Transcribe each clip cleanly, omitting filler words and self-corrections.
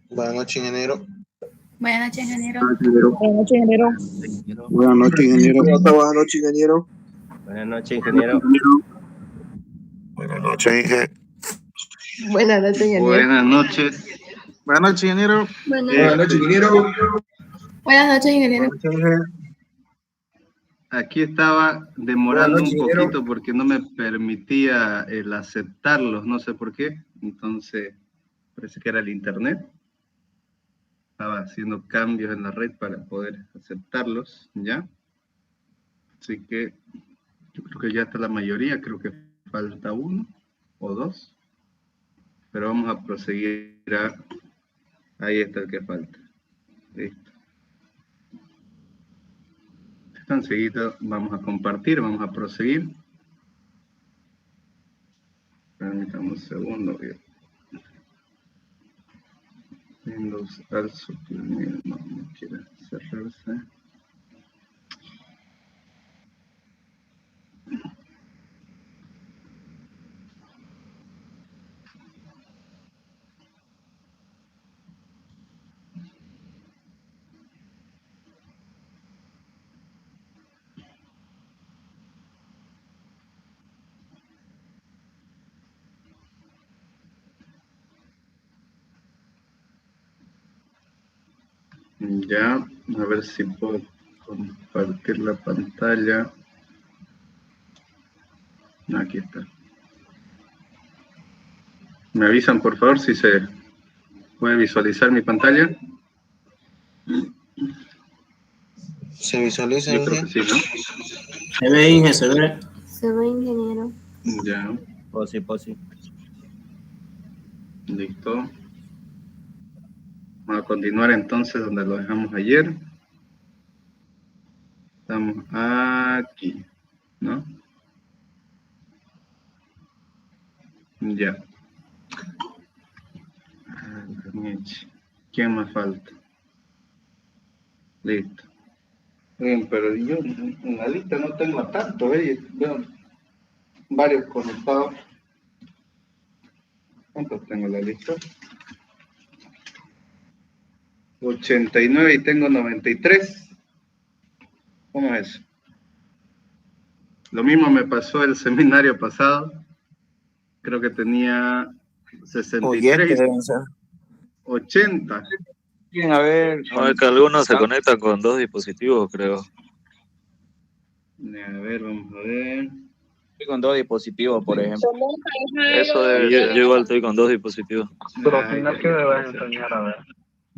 Buenas noches, ingeniero. Buenas noches, ingeniero. Buenas noches, ingeniero. Buenas noches, ingeniero. Buenas noches, ingeniero. Buenas noches, ingeniero. Buenas noches, Inge. Buenas noches, ingeniero. Buenas noches. Buenas noches, ingeniero. Buenas noches, ingeniero. Buenas noches, ingeniero. Buenas noches, Inge. Aquí estaba demorando Buenas noches, un poquito ingeniero. porque no me permitía el aceptarlos, no sé por qué. Entonces, parece que era el internet. Estaba haciendo cambios en la red para poder aceptarlos, ¿ya? Así que yo creo que ya está la mayoría, creo que falta uno o dos. Pero vamos a proseguir ahí está el que falta. Listo. Enseguida vamos a compartir, vamos a proseguir. Permítame un segundo. Windows al suprimir, no quiere cerrarse. Ya, a ver si puedo compartir la pantalla. Aquí está. ¿Me avisan, por favor, si se puede visualizar mi pantalla? ¿Se visualiza, Yo creo Inge? que sí, ¿no? Se ve, Inge, se ve. Se ve, ingeniero. Ya, Posi. listo. Vamos a continuar entonces donde lo dejamos ayer. Estamos aquí, ¿no? Ya. ¿Quién más falta? Listo. Bien, pero yo en la lista no tengo a tanto, veo varios conectados. ¿Cuántos tengo en la lista? 89 y tengo 93. ¿Cómo es eso? Lo mismo me pasó el seminario pasado. Creo que tenía 63. 80. Bien, a ver. No, es que algunos se conectan con dos dispositivos, creo. A ver, vamos a ver. Con dos dispositivos, por ejemplo. Eso debe ser. Yo igual estoy con dos dispositivos. Pero al final, ¿qué me vas a enseñar? A ver,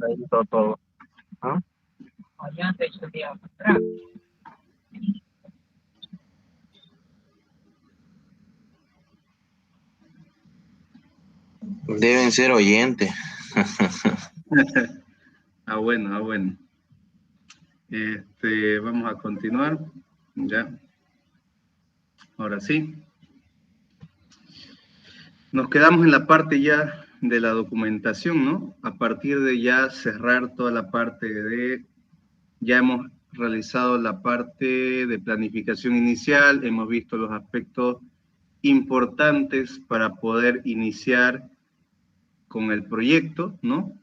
ahí está todo. ¿Ah? Deben ser oyentes. Bueno. Vamos a continuar. Ya. Ahora sí. Nos quedamos en la parte ya de la documentación, ¿no? A partir de ya cerrar toda la parte de... Ya hemos realizado la parte de planificación inicial, hemos visto los aspectos importantes para poder iniciar con el proyecto, ¿no?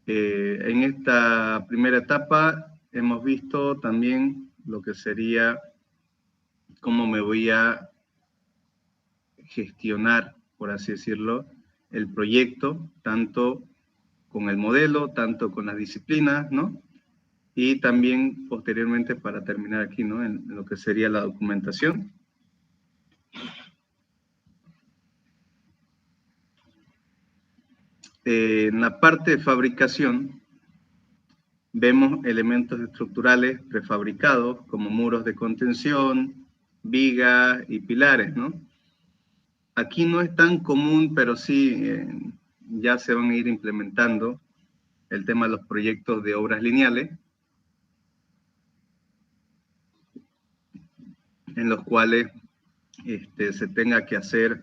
En esta primera etapa hemos visto también lo que sería cómo me voy a gestionar, por así decirlo, el proyecto, tanto con el modelo, tanto con las disciplinas, ¿no? Y también posteriormente para terminar aquí, ¿no? En lo que sería la documentación. En la parte de fabricación, vemos elementos estructurales prefabricados como muros de contención, vigas y pilares, ¿no? Aquí no es tan común, pero sí ya se van a ir implementando el tema de los proyectos de obras lineales, en los cuales se tenga que hacer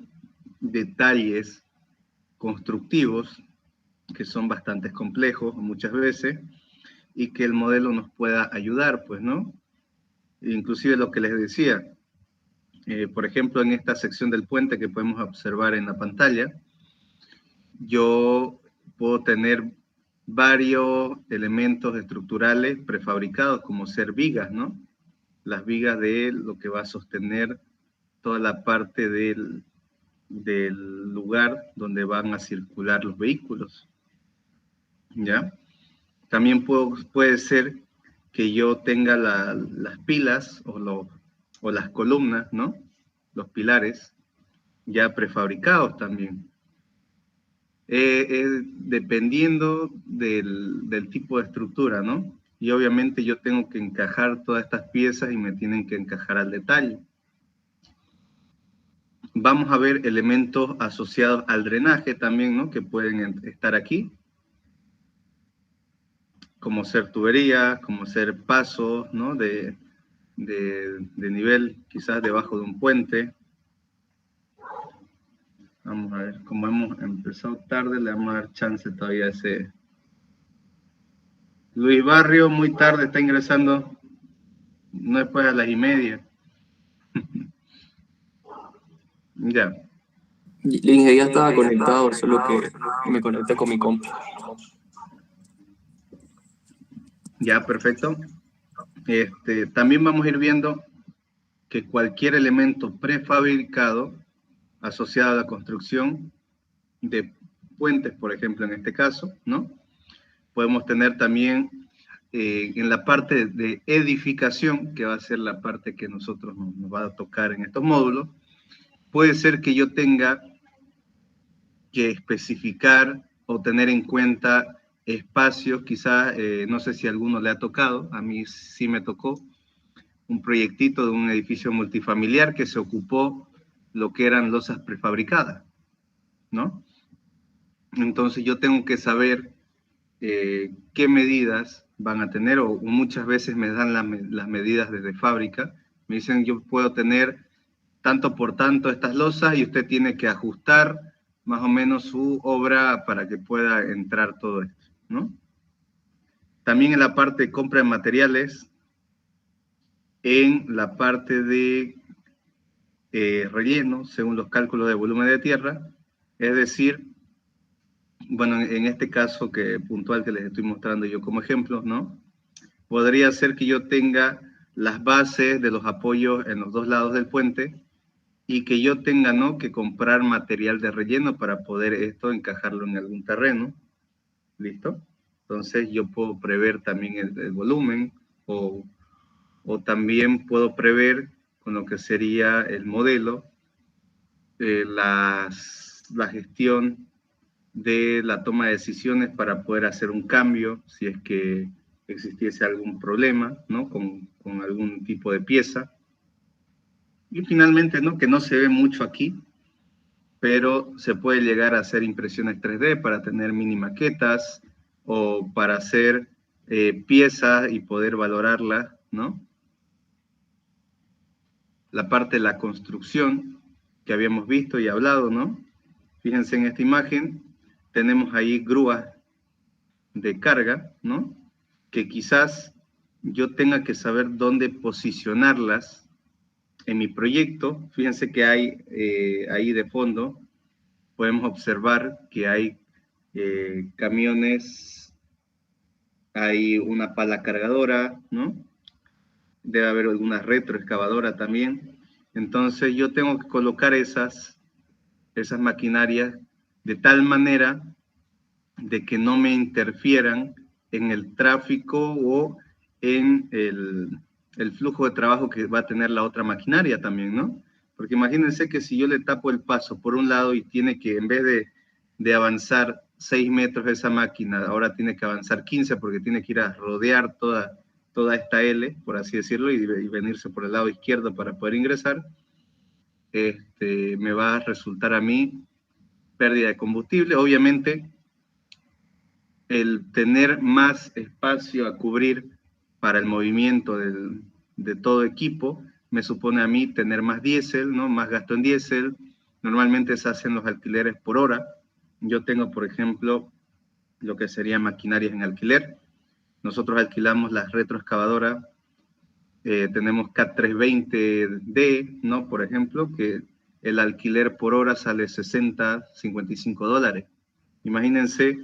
detalles constructivos que son bastante complejos muchas veces y que el modelo nos pueda ayudar, pues, ¿no? Inclusive lo que les decía, por ejemplo, en esta sección del puente que podemos observar en la pantalla, yo puedo tener varios elementos estructurales prefabricados, como ser vigas, ¿no? Las vigas de lo que va a sostener toda la parte del lugar donde van a circular los vehículos, ¿ya? También puede ser que yo tenga las pilas o las columnas, ¿no? Los pilares ya prefabricados también. Dependiendo del tipo de estructura, ¿no? Y obviamente yo tengo que encajar todas estas piezas y me tienen que encajar al detalle. Vamos a ver elementos asociados al drenaje también, ¿no? Que pueden estar aquí, como ser tuberías, como ser pasos, ¿no? De nivel, quizás debajo de un puente. Vamos a ver, como hemos empezado tarde, le vamos a dar chance todavía a ese. Luis Barrio, muy tarde, está ingresando. No después a las 1:30. Ya. El Inge ya estaba conectado, solo que me conecté con mi compu. Ya, perfecto. También vamos a ir viendo que cualquier elemento prefabricado asociado a la construcción de puentes, por ejemplo, en este caso, ¿no? Podemos tener también en la parte de edificación, que va a ser la parte que nosotros nos va a tocar en estos módulos, puede ser que yo tenga que especificar o tener en cuenta espacios, quizás, no sé si a alguno le ha tocado, a mí sí me tocó, un proyectito de un edificio multifamiliar que se ocupó lo que eran losas prefabricadas, ¿no? Entonces yo tengo que saber qué medidas van a tener, o muchas veces me dan las medidas desde fábrica, me dicen yo puedo tener tanto por tanto estas losas y usted tiene que ajustar más o menos su obra para que pueda entrar todo esto, ¿no? También en la parte de compra de materiales, en la parte de relleno, según los cálculos de volumen de tierra, es decir, bueno, en este caso puntual que les estoy mostrando yo como ejemplo, ¿no? Podría ser que yo tenga las bases de los apoyos en los dos lados del puente y que yo tenga, ¿no?, que comprar material de relleno para poder encajarlo en algún terreno. ¿Listo? Entonces yo puedo prever también el volumen o también puedo prever con lo que sería el modelo, la gestión de la toma de decisiones para poder hacer un cambio si es que existiese algún problema, ¿no?, con algún tipo de pieza. Y finalmente, ¿no?, que no se ve mucho aquí, pero se puede llegar a hacer impresiones 3D para tener mini maquetas o para hacer piezas y poder valorarlas, ¿no? La parte de la construcción que habíamos visto y hablado, ¿no? Fíjense en esta imagen, tenemos ahí grúas de carga, ¿no? Que quizás yo tenga que saber dónde posicionarlas en mi proyecto. Fíjense que hay ahí de fondo, podemos observar que hay camiones, hay una pala cargadora, ¿no? Debe haber alguna retroexcavadora también. Entonces yo tengo que colocar esas maquinarias de tal manera de que no me interfieran en el tráfico o en el flujo de trabajo que va a tener la otra maquinaria también, ¿no? Porque imagínense que si yo le tapo el paso por un lado y tiene que, en vez de avanzar 6 metros esa máquina, ahora tiene que avanzar 15 porque tiene que ir a rodear toda esta L, por así decirlo, y venirse por el lado izquierdo para poder ingresar, me va a resultar a mí pérdida de combustible. Obviamente, el tener más espacio a cubrir para el movimiento de todo equipo me supone a mí tener más diésel, ¿no? Más gasto en diésel. Normalmente se hacen los alquileres por hora. Yo tengo, por ejemplo, lo que sería maquinarias en alquiler. Nosotros alquilamos las retroexcavadoras. Tenemos CAT 320D, ¿no? Por ejemplo, que el alquiler por hora sale $60, $55. Imagínense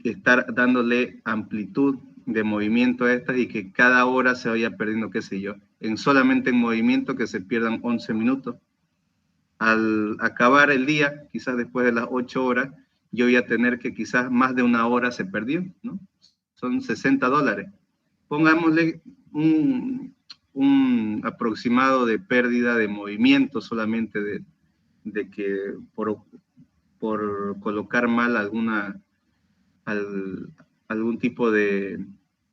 estar dándole amplitud de movimiento a estas y que cada hora se vaya perdiendo, qué sé yo, solamente en movimiento que se pierdan 11 minutos. Al acabar el día, quizás después de las 8 horas, yo voy a tener que quizás más de una hora se perdió, ¿no? Son $60. Pongámosle un aproximado de pérdida de movimiento solamente de que por colocar mal algún tipo de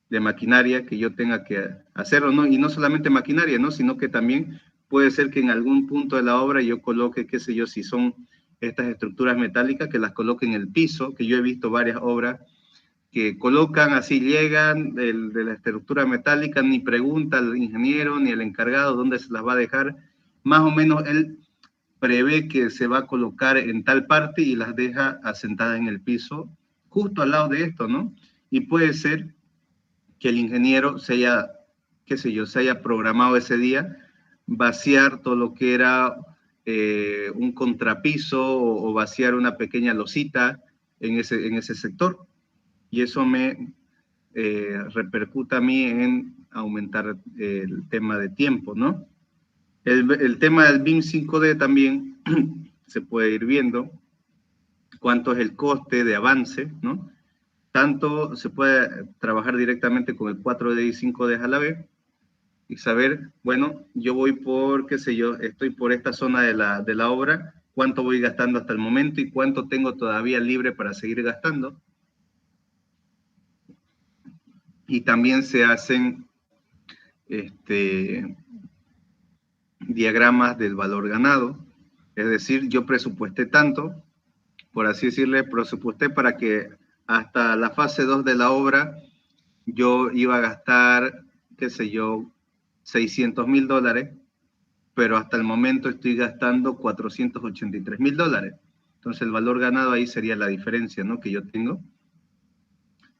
maquinaria que yo tenga que hacerlo, ¿no? Y no solamente maquinaria, ¿no? Sino que también puede ser que en algún punto de la obra yo coloque, qué sé yo, si son estas estructuras metálicas, que las coloque en el piso, que yo he visto varias obras que colocan, así llegan de la estructura metálica, ni pregunta al ingeniero ni al encargado dónde se las va a dejar. Más o menos él prevé que se va a colocar en tal parte y las deja asentadas en el piso, justo al lado de esto, ¿no? Y puede ser que el ingeniero se haya, qué sé yo, se haya programado ese día vaciar todo lo que era un contrapiso o vaciar una pequeña losita en ese sector. Y eso me repercuta a mí en aumentar el tema de tiempo, ¿no? El tema del BIM 5D también se puede ir viendo cuánto es el coste de avance, ¿no? Tanto se puede trabajar directamente con el 4D y 5D a la vez y saber, bueno, yo voy por, qué sé yo, estoy por esta zona de la obra, cuánto voy gastando hasta el momento y cuánto tengo todavía libre para seguir gastando. Y también se hacen diagramas del valor ganado, es decir, yo presupuesté tanto, por así decirle, presupuesté para que hasta la fase 2 de la obra yo iba a gastar, qué sé yo, $600,000, pero hasta el momento estoy gastando $483,000. Entonces el valor ganado ahí sería la diferencia, ¿no?, que yo tengo.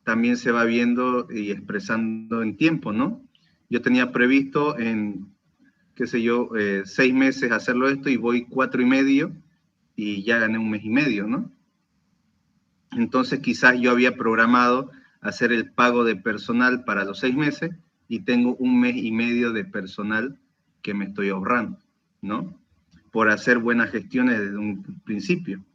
También se va viendo y expresando en tiempo, ¿no? Yo tenía previsto en, qué sé yo, 6 meses hacerlo esto y voy 4 y medio y ya gané 1 mes y medio, ¿no? Entonces quizás yo había programado hacer el pago de personal para los 6 meses y tengo 1 mes y medio de personal que me estoy ahorrando, ¿no? Por hacer buenas gestiones desde un principio.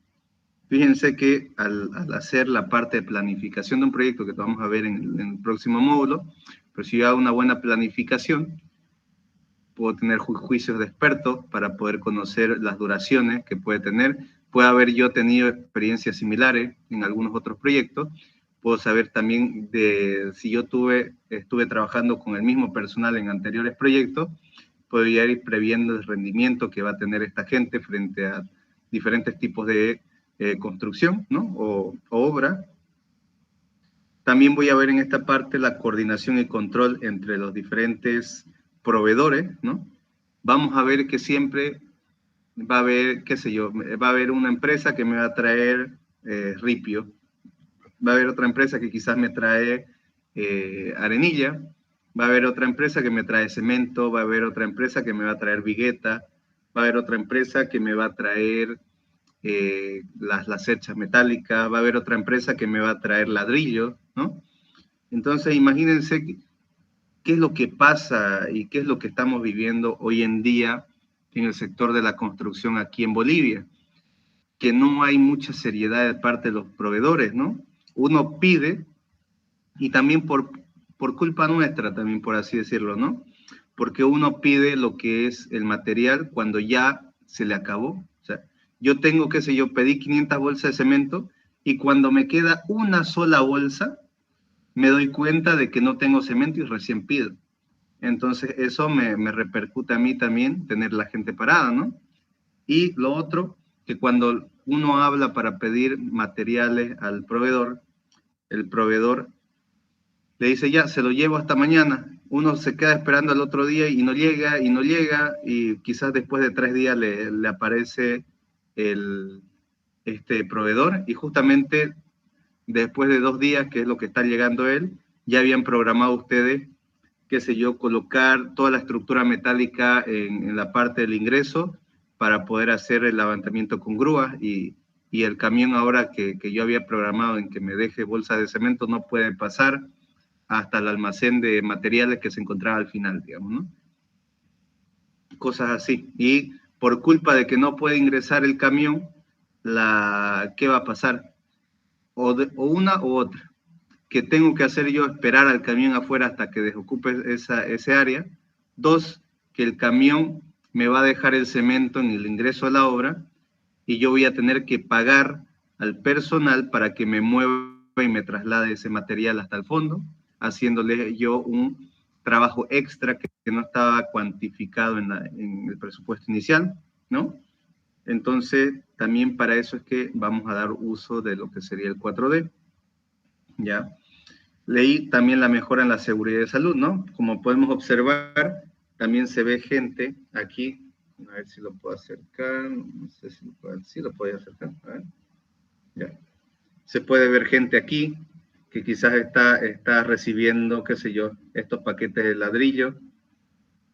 Fíjense que al hacer la parte de planificación de un proyecto, que vamos a ver en el próximo módulo, pero si yo hago una buena planificación, puedo tener juicios de expertos para poder conocer las duraciones que puede tener. Puede haber yo tenido experiencias similares en algunos otros proyectos. Puedo saber también si yo estuve trabajando con el mismo personal en anteriores proyectos, puedo ya ir previendo el rendimiento que va a tener esta gente frente a diferentes tipos de construcción, ¿no? O obra. También voy a ver en esta parte la coordinación y control entre los diferentes proveedores, ¿no? Vamos a ver que siempre va a haber, qué sé yo, va a haber una empresa que me va a traer ripio, va a haber otra empresa que quizás me trae arenilla, va a haber otra empresa que me trae cemento, va a haber otra empresa que me va a traer vigueta, va a haber otra empresa que me va a traer las cerchas metálicas, va a haber otra empresa que me va a traer ladrillo, ¿no? Entonces imagínense qué es lo que pasa y qué es lo que estamos viviendo hoy en día en el sector de la construcción aquí en Bolivia, que no hay mucha seriedad de parte de los proveedores, ¿no? Uno pide, y también por culpa nuestra, también por así decirlo, ¿no? Porque uno pide lo que es el material cuando ya se le acabó. O sea, yo tengo, qué sé yo, pedí 500 bolsas de cemento y cuando me queda una sola bolsa, me doy cuenta de que no tengo cemento y recién pido. Entonces eso me repercute a mí también tener la gente parada, ¿no? Y lo otro, que cuando uno habla para pedir materiales al proveedor, el proveedor le dice, ya, se lo llevo hasta mañana. Uno se queda esperando al otro día y no llega, y quizás después de 3 días le aparece este proveedor, y justamente después de 2 días, que es lo que está llegando él, ya habían programado ustedes, qué sé yo, colocar toda la estructura metálica en la parte del ingreso para poder hacer el levantamiento con grúas, y y el camión ahora que yo había programado en que me deje bolsas de cemento no puede pasar hasta el almacén de materiales que se encontraba al final, digamos, ¿no? Cosas así. Y por culpa de que no puede ingresar el camión, ¿qué va a pasar? O una u otra. Que tengo que hacer yo esperar al camión afuera hasta que desocupe ese área. 2, que el camión me va a dejar el cemento en el ingreso a la obra y yo voy a tener que pagar al personal para que me mueva y me traslade ese material hasta el fondo, haciéndole yo un trabajo extra que no estaba cuantificado en el presupuesto inicial, ¿no? Entonces, también para eso es que vamos a dar uso de lo que sería el 4D, ¿ya? Leí también la mejora en la seguridad de salud, ¿no? Como podemos observar, también se ve gente aquí, a ver si lo puedo acercar, no sé si lo puedo acercar, a ver, ya. Se puede ver gente aquí, que quizás está recibiendo, qué sé yo, estos paquetes de ladrillo,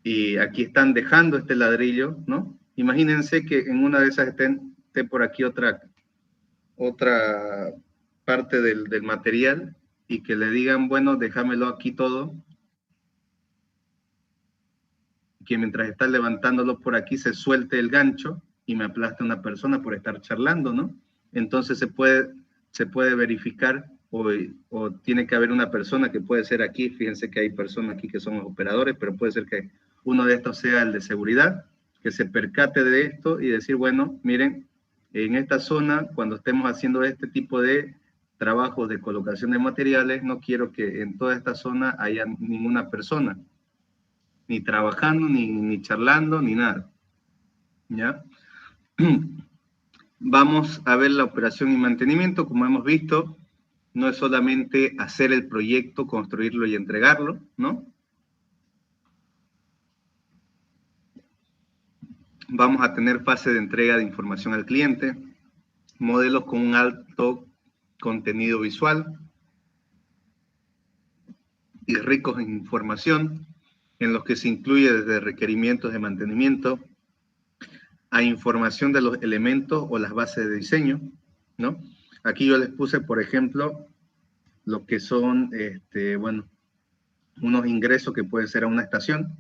y aquí están dejando este ladrillo, ¿no? Imagínense que en una de esas esté por aquí otra parte del material, y que le digan, bueno, déjamelo aquí todo, que mientras está levantándolo por aquí se suelte el gancho y me aplaste una persona por estar charlando, ¿no? Entonces se puede verificar o tiene que haber una persona que puede ser aquí, fíjense que hay personas aquí que son los operadores, pero puede ser que uno de estos sea el de seguridad, que se percate de esto y decir, bueno, miren, en esta zona, cuando estemos haciendo este tipo de trabajos de colocación de materiales, no quiero que en toda esta zona haya ninguna persona, ni trabajando, ni charlando, ni nada, ¿ya? Vamos a ver la operación y mantenimiento. Como hemos visto, no es solamente hacer el proyecto, construirlo y entregarlo, ¿no? Vamos a tener fase de entrega de información al cliente, modelos con un alto contenido visual y ricos en información, en los que se incluye desde requerimientos de mantenimiento a información de los elementos o las bases de diseño, ¿no? Aquí yo les puse, por ejemplo, lo que son, bueno, unos ingresos que pueden ser a una estación,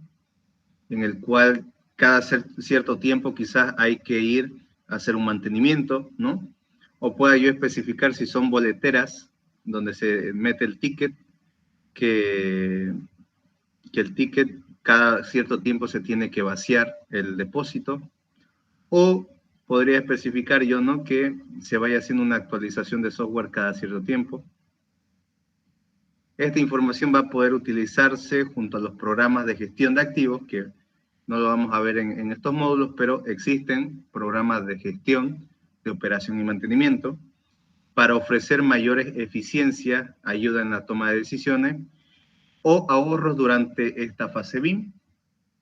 en el cual cada cierto tiempo quizás hay que ir a hacer un mantenimiento, ¿no? O pueda yo especificar si son boleteras, donde se mete el ticket, que el ticket cada cierto tiempo se tiene que vaciar el depósito, o podría especificar yo, ¿no?, que se vaya haciendo una actualización de software cada cierto tiempo. Esta información va a poder utilizarse junto a los programas de gestión de activos, que no lo vamos a ver en estos módulos, pero existen programas de gestión, de operación y mantenimiento, para ofrecer mayores eficiencias, ayuda en la toma de decisiones, o ahorros durante esta fase BIM.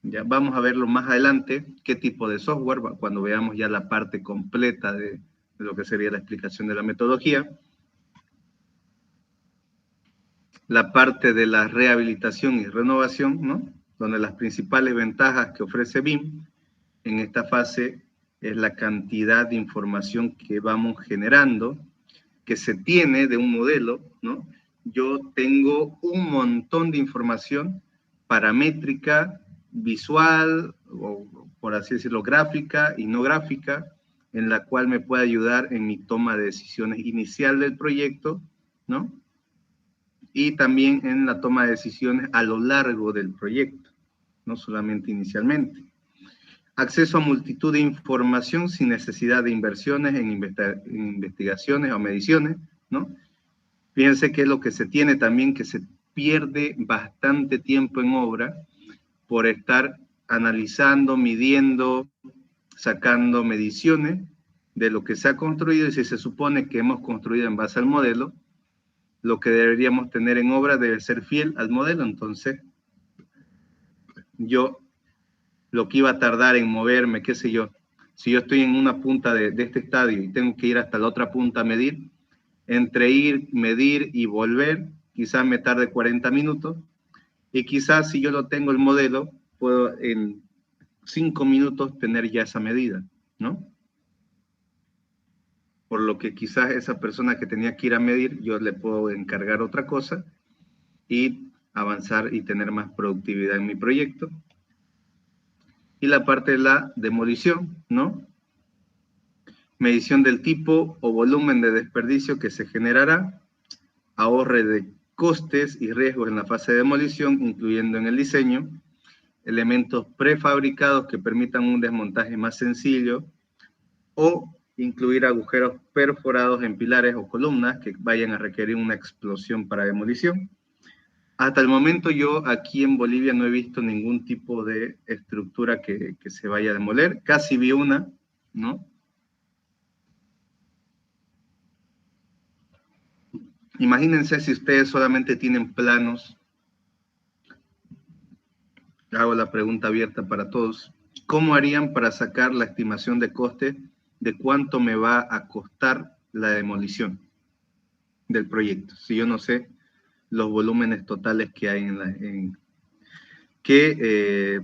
Ya vamos a verlo más adelante, qué tipo de software, cuando veamos ya la parte completa de lo que sería la explicación de la metodología. La parte de la rehabilitación y renovación, ¿no?, donde las principales ventajas que ofrece BIM en esta fase es la cantidad de información que vamos generando, que se tiene de un modelo, ¿no? Yo tengo un montón de información paramétrica, visual, o por así decirlo, gráfica y no gráfica, en la cual me puede ayudar en mi toma de decisiones inicial del proyecto, ¿no? Y también en la toma de decisiones a lo largo del proyecto, no solamente inicialmente. Acceso a multitud de información sin necesidad de inversiones en investigaciones o mediciones, ¿no? Fíjense que es lo que se tiene también, que se pierde bastante tiempo en obra por estar analizando, midiendo, sacando mediciones de lo que se ha construido, y si se supone que hemos construido en base al modelo, lo que deberíamos tener en obra debe ser fiel al modelo. Entonces, yo lo que iba a tardar en moverme, qué sé yo, si yo estoy en una punta de este estadio y tengo que ir hasta la otra punta a medir, entre ir, medir y volver, quizás me tarde 40 minutos, y quizás si yo lo tengo el modelo, puedo en 5 minutos tener ya esa medida, ¿no? por lo que quizás esa persona que tenía que ir a medir, yo le puedo encargar otra cosa y avanzar y tener más productividad en mi proyecto. Y la parte de la demolición, ¿no? Medición del tipo o volumen de desperdicio que se generará, ahorro de costes y riesgos en la fase de demolición, incluyendo en el diseño, elementos prefabricados que permitan un desmontaje más sencillo, o incluir agujeros perforados en pilares o columnas que vayan a requerir una explosión para demolición. Hasta el momento yo aquí en Bolivia no he visto ningún tipo de estructura que se vaya a demoler. Casi vi una, ¿no? Imagínense si ustedes solamente tienen planos. Hago la pregunta abierta para todos. ¿Cómo harían para sacar la estimación de coste de cuánto me va a costar la demolición del proyecto? Si yo no sé los volúmenes totales que hay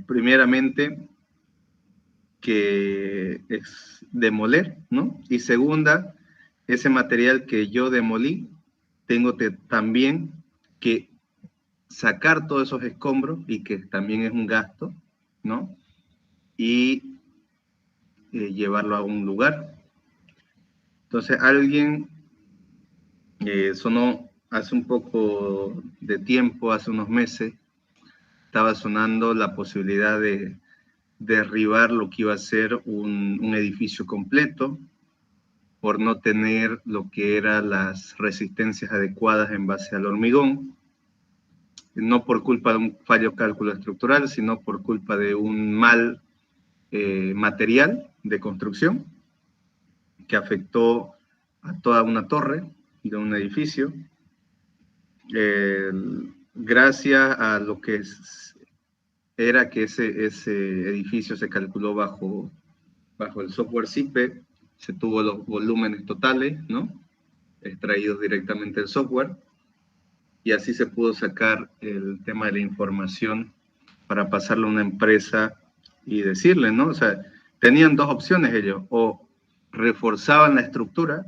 primeramente, que es demoler, ¿no? Y segunda, ese material que yo demolí, tengo también que sacar todos esos escombros, y que también es un gasto, ¿no? Y llevarlo a un lugar. Entonces, alguien sonó hace un poco de tiempo, hace unos meses, estaba sonando la posibilidad de derribar lo que iba a ser un edificio completo por no tener lo que eran las resistencias adecuadas en base al hormigón, no por culpa de un fallo cálculo estructural, sino por culpa de un mal material de construcción que afectó a toda una torre de un edificio. Gracias a lo que era que ese edificio se calculó bajo el software CIPE, se tuvo los volúmenes totales, ¿no? Extraídos directamente del software, y así se pudo sacar el tema de la información para pasarlo a una empresa y decirle, ¿no? O sea, tenían dos opciones ellos: o reforzaban la estructura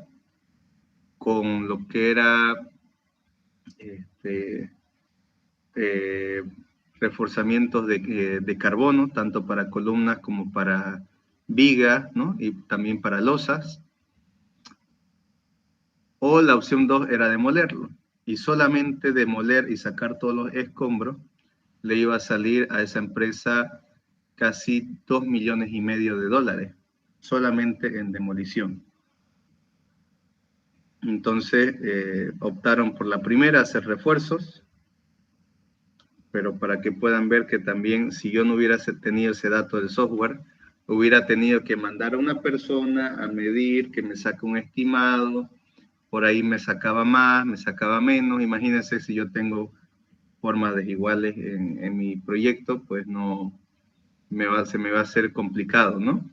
con lo que era reforzamientos de carbono, tanto para columnas como para vigas, ¿no? Y también para losas. O la opción 2 era demolerlo, y solamente demoler y sacar todos los escombros le iba a salir a esa empresa casi $2,5 millones solamente en demolición. Entonces optaron por la primera, hacer refuerzos, pero para que puedan ver que también, si yo no hubiera tenido ese dato del software, hubiera tenido que mandar a una persona a medir, que me saque un estimado, por ahí me sacaba más, me sacaba menos. Imagínense, si yo tengo formas desiguales en mi proyecto, pues no se me va a hacer complicado, ¿no?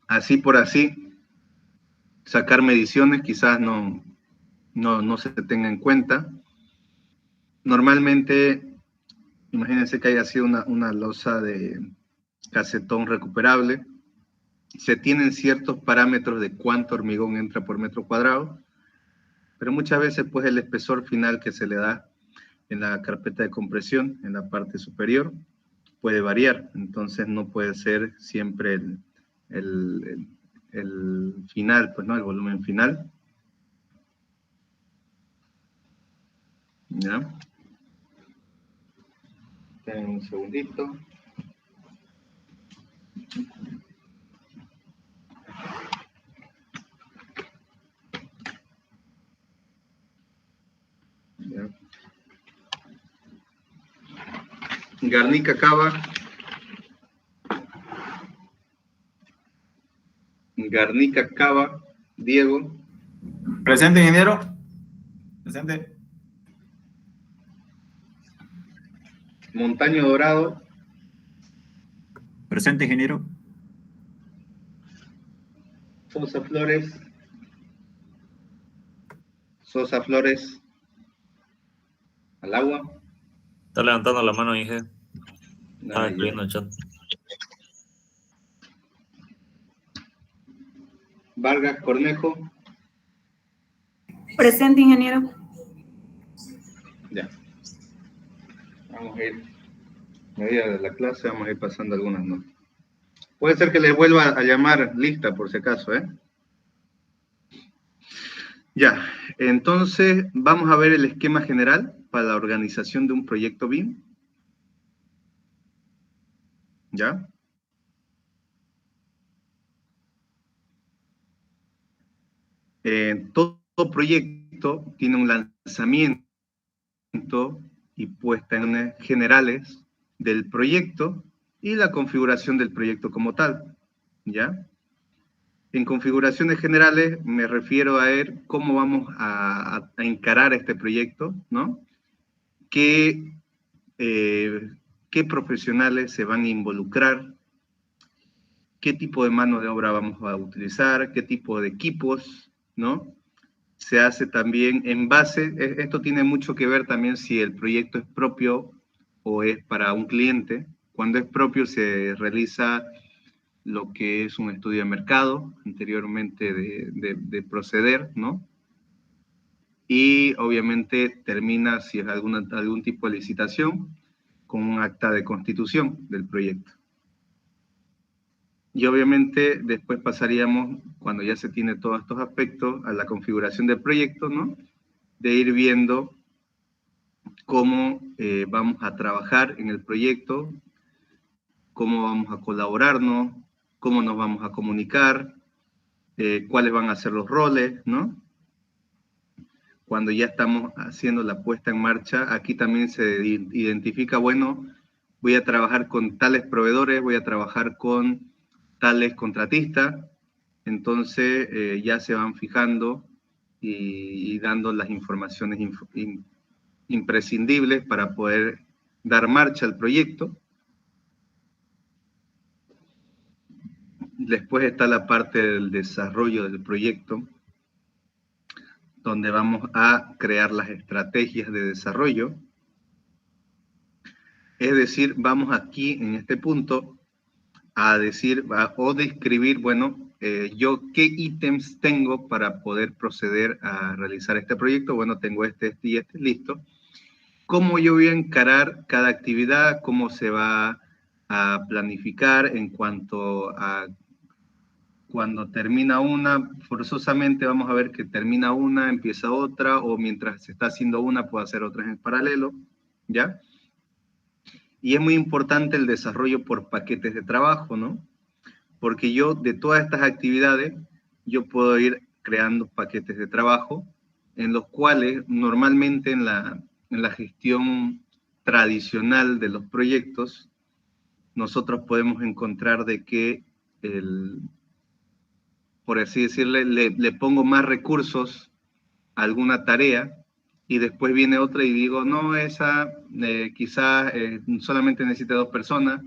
Así por así, sacar mediciones quizás no se tenga en cuenta. Normalmente, imagínense que haya sido una losa de cassetón recuperable. Se tienen ciertos parámetros de cuánto hormigón entra por metro cuadrado, pero muchas veces pues el espesor final que se le da en la carpeta de compresión, en la parte superior, puede variar. Entonces no puede ser siempre el final, pues, ¿no? El volumen final. ¿Ya? Un segundito. ¿Ya? Garnica Cava. Garnica Cava, Diego. Presente, ingeniero. Presente. Montaño Dorado. Presente, ingeniero. Sosa Flores. Sosa Flores. Al agua. Está levantando la mano, Inge. Estaba Ah, escribiendo el chat. Vargas Cornejo. Presente, ingeniero. Ya. Vamos a ir, a medida de la clase, vamos a ir pasando algunas notas. Puede ser que les vuelva a llamar lista, por si acaso, ¿eh? Ya, entonces vamos a ver el esquema general para la organización de un proyecto BIM. ¿Ya? Todo proyecto tiene un lanzamiento y puesta en generales del proyecto y la configuración del proyecto como tal, ¿ya? En configuraciones generales me refiero a ver cómo vamos a encarar este proyecto, ¿no? ¿Qué profesionales se van a involucrar? ¿Qué tipo de mano de obra vamos a utilizar? ¿Qué tipo de equipos, ¿no? Se hace también en base, esto tiene mucho que ver también si el proyecto es propio o es para un cliente. Cuando es propio se realiza lo que es un estudio de mercado, anteriormente de proceder, ¿no? Y obviamente termina, si es algún tipo de licitación, con un acta de constitución del proyecto. Y obviamente después pasaríamos, cuando ya se tiene todos estos aspectos, a la configuración del proyecto, ¿no? De ir viendo cómo vamos a trabajar en el proyecto, cómo vamos a colaborarnos, cómo nos vamos a comunicar, cuáles van a ser los roles, ¿no? Cuando ya estamos haciendo la puesta en marcha, aquí también se identifica, bueno, voy a trabajar con tales proveedores, voy a trabajar con tales contratistas, entonces ya se van fijando y dando las informaciones imprescindibles para poder dar marcha al proyecto. Después está la parte del desarrollo del proyecto, donde vamos a crear las estrategias de desarrollo. Es decir, vamos aquí en este punto a decir o describir, bueno, yo qué ítems tengo para poder proceder a realizar este proyecto. Bueno, tengo este y este, listo. ¿Cómo yo voy a encarar cada actividad? ¿Cómo se va a planificar en cuanto a cuando termina una? Forzosamente vamos a ver que termina una, empieza otra, o mientras se está haciendo una puedo hacer otras en paralelo, ¿ya? Y es muy importante el desarrollo por paquetes de trabajo, ¿no? Porque yo, de todas estas actividades, yo puedo ir creando paquetes de trabajo en los cuales normalmente en la gestión tradicional de los proyectos, nosotros podemos encontrar de que, por así decirle, le pongo más recursos a alguna tarea y después viene otra y digo, no, esa quizás solamente necesita 2 personas,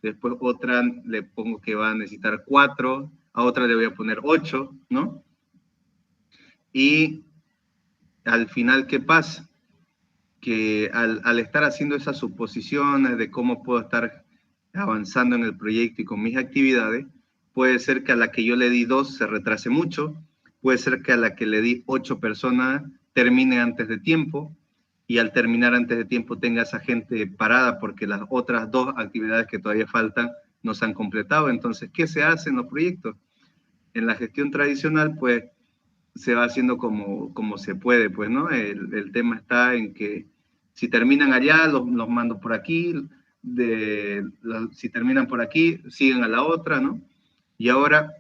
después otra le pongo que va a necesitar 4, a otra le voy a poner 8, ¿no? Y al final, ¿qué pasa? Que al estar haciendo esas suposiciones de cómo puedo estar avanzando en el proyecto y con mis actividades, puede ser que a la que yo le di 2 se retrase mucho, puede ser que a la que le di 8 personas termine antes de tiempo, y al terminar antes de tiempo tenga esa gente parada porque las otras 2 actividades que todavía faltan no se han completado. Entonces, ¿qué se hace en los proyectos? En la gestión tradicional, pues, se va haciendo como se puede, pues, ¿no? El tema está en que si terminan allá, los mando por aquí, si terminan por aquí, siguen a la otra, ¿no? Y ahora,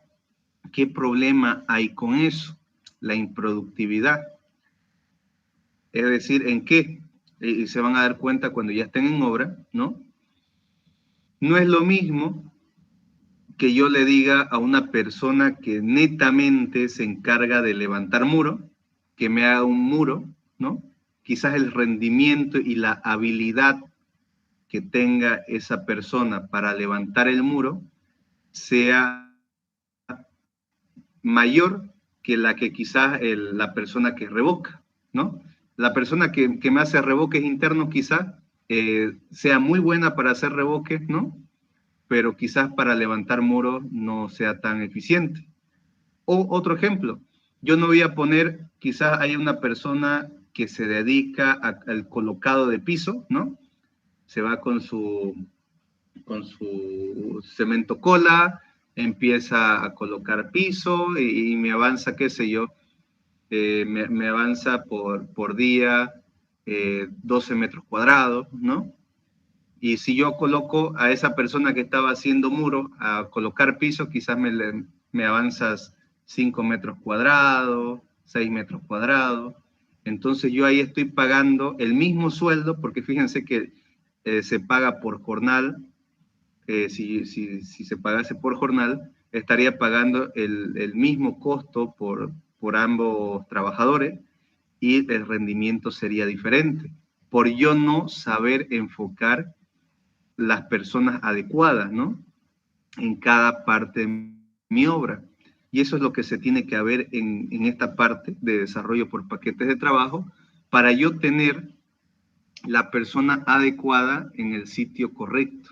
¿qué problema hay con eso? La improductividad. Es decir, ¿en qué? Y se van a dar cuenta cuando ya estén en obra, ¿no? No es lo mismo que yo le diga a una persona que netamente se encarga de levantar muro, que me haga un muro, ¿no? Quizás el rendimiento y la habilidad que tenga esa persona para levantar el muro sea mayor que la que quizás la persona que revoca, ¿no? La persona que me hace revoques internos quizás sea muy buena para hacer revoques, ¿no? Pero quizás para levantar muros no sea tan eficiente. O otro ejemplo, yo no voy a poner, quizás hay una persona que se dedica al colocado de piso, ¿no? Se va con su cemento cola, empieza a colocar piso y me avanza, qué sé yo, me avanza por día 12 metros cuadrados, ¿no? Y si yo coloco a esa persona que estaba haciendo muro a colocar piso, quizás me avanzas 5 metros cuadrados, 6 metros cuadrados. Entonces yo ahí estoy pagando el mismo sueldo, porque fíjense que se paga por jornal. Si se pagase por jornal, estaría pagando el mismo costo por ambos trabajadores y el rendimiento sería diferente, por yo no saber enfocar las personas adecuadas, ¿no? En cada parte de mi obra. Y eso es lo que se tiene que ver en esta parte de desarrollo por paquetes de trabajo para yo tener la persona adecuada en el sitio correcto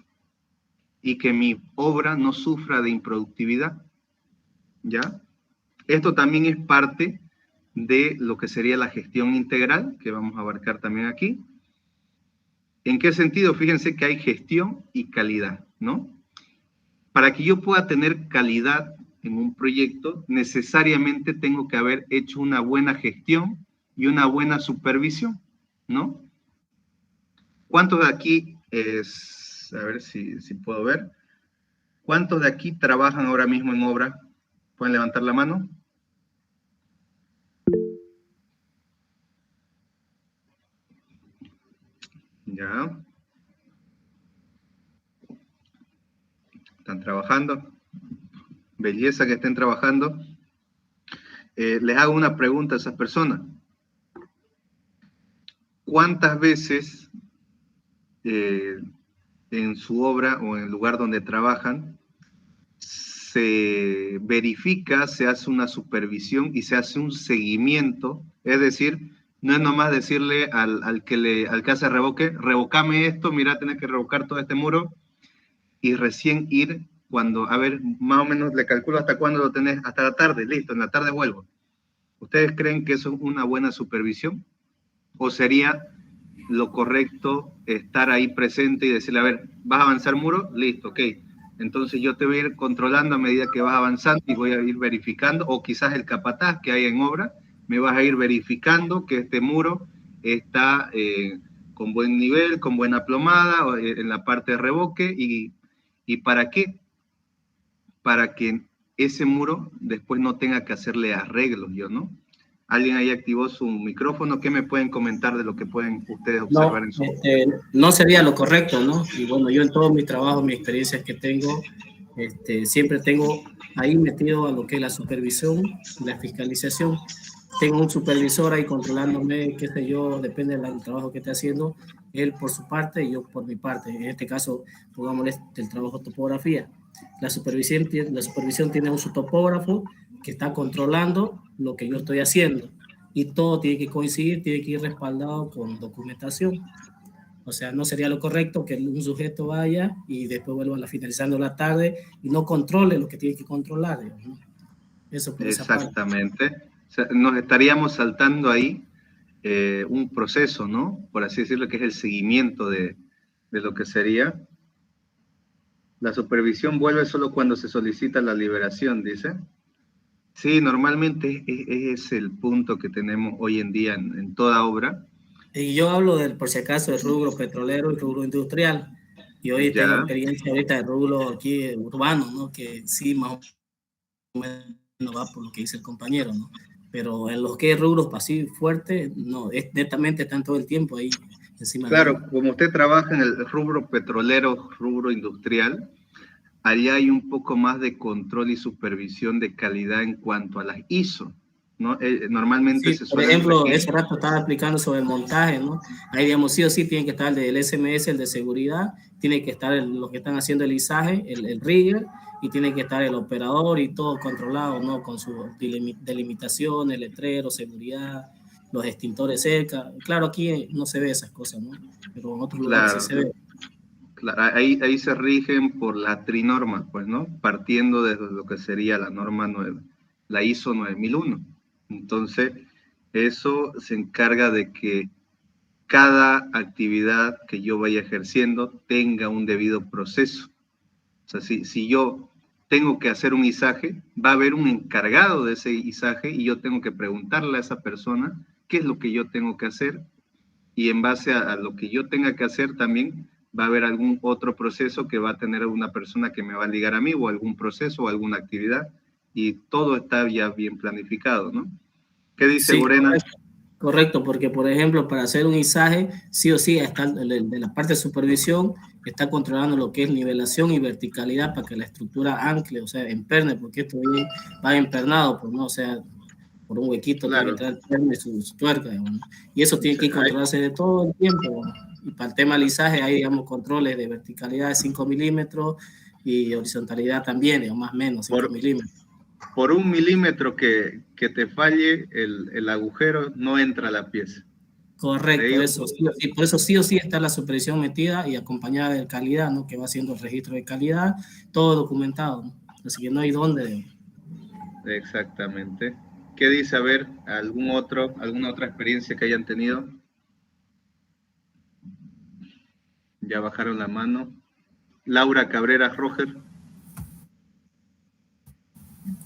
y que mi obra no sufra de improductividad, ¿ya? Esto también es parte de lo que sería la gestión integral, que vamos a abarcar también aquí. ¿En qué sentido? Fíjense que hay gestión y calidad, ¿no? Para que yo pueda tener calidad en un proyecto, necesariamente tengo que haber hecho una buena gestión y una buena supervisión, ¿no? ¿Cuántos de aquí, a ver si puedo ver, cuántos de aquí trabajan ahora mismo en obra? ¿Pueden levantar la mano? Ya. ¿Están trabajando? Belleza que estén trabajando. Les hago una pregunta a esas personas. ¿Cuántas veces en su obra o en el lugar donde trabajan se verifica, se hace una supervisión y se hace un seguimiento? Es decir, no es nomás decirle al que hace revoque, revocame esto, mira, tenés que revocar todo este muro, y recién ir cuando, a ver, más o menos le calculo hasta cuándo lo tenés, hasta la tarde, listo, en la tarde vuelvo. ¿Ustedes creen que eso es una buena supervisión? ¿O sería lo correcto estar ahí presente y decirle, a ver, ¿vas a avanzar muro? Listo, ok. Entonces yo te voy a ir controlando a medida que vas avanzando y voy a ir verificando, o quizás el capataz que hay en obra, me vas a ir verificando que este muro está con buen nivel, con buena plomada, en la parte de revoque, ¿y para qué? Para que ese muro después no tenga que hacerle arreglos, ¿no? ¿Alguien ahí activó su micrófono? ¿Qué me pueden comentar de lo que pueden ustedes observar en su obra? No sería lo correcto, ¿no? Y bueno, yo en todo mi trabajo, mi experiencia que tengo, siempre tengo ahí metido a lo que es la supervisión, la fiscalización. Tengo un supervisor ahí controlándome, qué sé yo, depende del trabajo que esté haciendo, él por su parte y yo por mi parte. En este caso, pongámosle el trabajo de topografía. La supervisión tiene un topógrafo que está controlando lo que yo estoy haciendo y todo tiene que coincidir, tiene que ir respaldado con documentación. O sea, no sería lo correcto que un sujeto vaya y después vuelva finalizando la tarde y no controle lo que tiene que controlar, ¿no? Eso por exactamente. Esa parte. O sea, nos estaríamos saltando ahí un proceso, ¿no? Por así decirlo, que es el seguimiento de lo que sería. La supervisión vuelve solo cuando se solicita la liberación, dice. Sí, normalmente es el punto que tenemos hoy en día en toda obra. Y yo hablo, por si acaso, del rubro petrolero y rubro industrial. Y hoy tengo experiencia ahorita de rubro aquí urbano, ¿no? Que sí, más o menos va por lo que dice el compañero, ¿no? Pero en los que es rubros pasivos fuertes, no, es netamente están todo el tiempo ahí encima. Claro, como usted trabaja en el rubro petrolero, rubro industrial, allá hay un poco más de control y supervisión de calidad en cuanto a las ISO, ¿no? Normalmente sí, por ejemplo, ese rato estaba explicando sobre el montaje, ¿no? Ahí, digamos, sí o sí tiene que estar el del SMS, el de seguridad, tiene que estar los que están haciendo el izaje, el rigger, y tiene que estar el operador y todo controlado, ¿no? Con su delimitación, el letrero, seguridad, los extintores cerca. Claro, aquí no se ve esas cosas, ¿no? Pero en otros lugares sí se ve. Claro, ahí se rigen por la trinorma, pues, ¿no? Partiendo de lo que sería la norma 9. la ISO 9001. Entonces, eso se encarga de que cada actividad que yo vaya ejerciendo tenga un debido proceso. O sea, si yo tengo que hacer un izaje, va a haber un encargado de ese izaje y yo tengo que preguntarle a esa persona qué es lo que yo tengo que hacer, y en base a lo que yo tenga que hacer también va a haber algún otro proceso que va a tener una persona que me va a ligar a mí, o algún proceso o alguna actividad, y todo está ya bien planificado, ¿no? ¿Qué dice Sí, Morena? correcto, porque por ejemplo, para hacer un izaje, sí o sí, está de la parte de supervisión, está controlando lo que es nivelación y verticalidad para que la estructura ancle, o sea, emperne, porque esto va empernado, pues, ¿no? O sea, por un huequito Claro. tiene que entrar el perne, su tuerca, digamos, y eso tiene que controlarse de todo el tiempo, ¿no? Y para el tema del izaje hay, digamos, controles de verticalidad de 5 milímetros y horizontalidad también, digamos, más o menos 5 milímetros. Por 1 milímetro que te falle el agujero, no entra la pieza. Correcto, eso. Y por eso sí o sí está la supervisión metida y acompañada de calidad, ¿no? Que va haciendo el registro de calidad, todo documentado, ¿no? Así que no hay dónde. Exactamente. ¿Qué dice? A ver, alguna otra experiencia que hayan tenido? Ya bajaron la mano. Laura Cabrera Roger.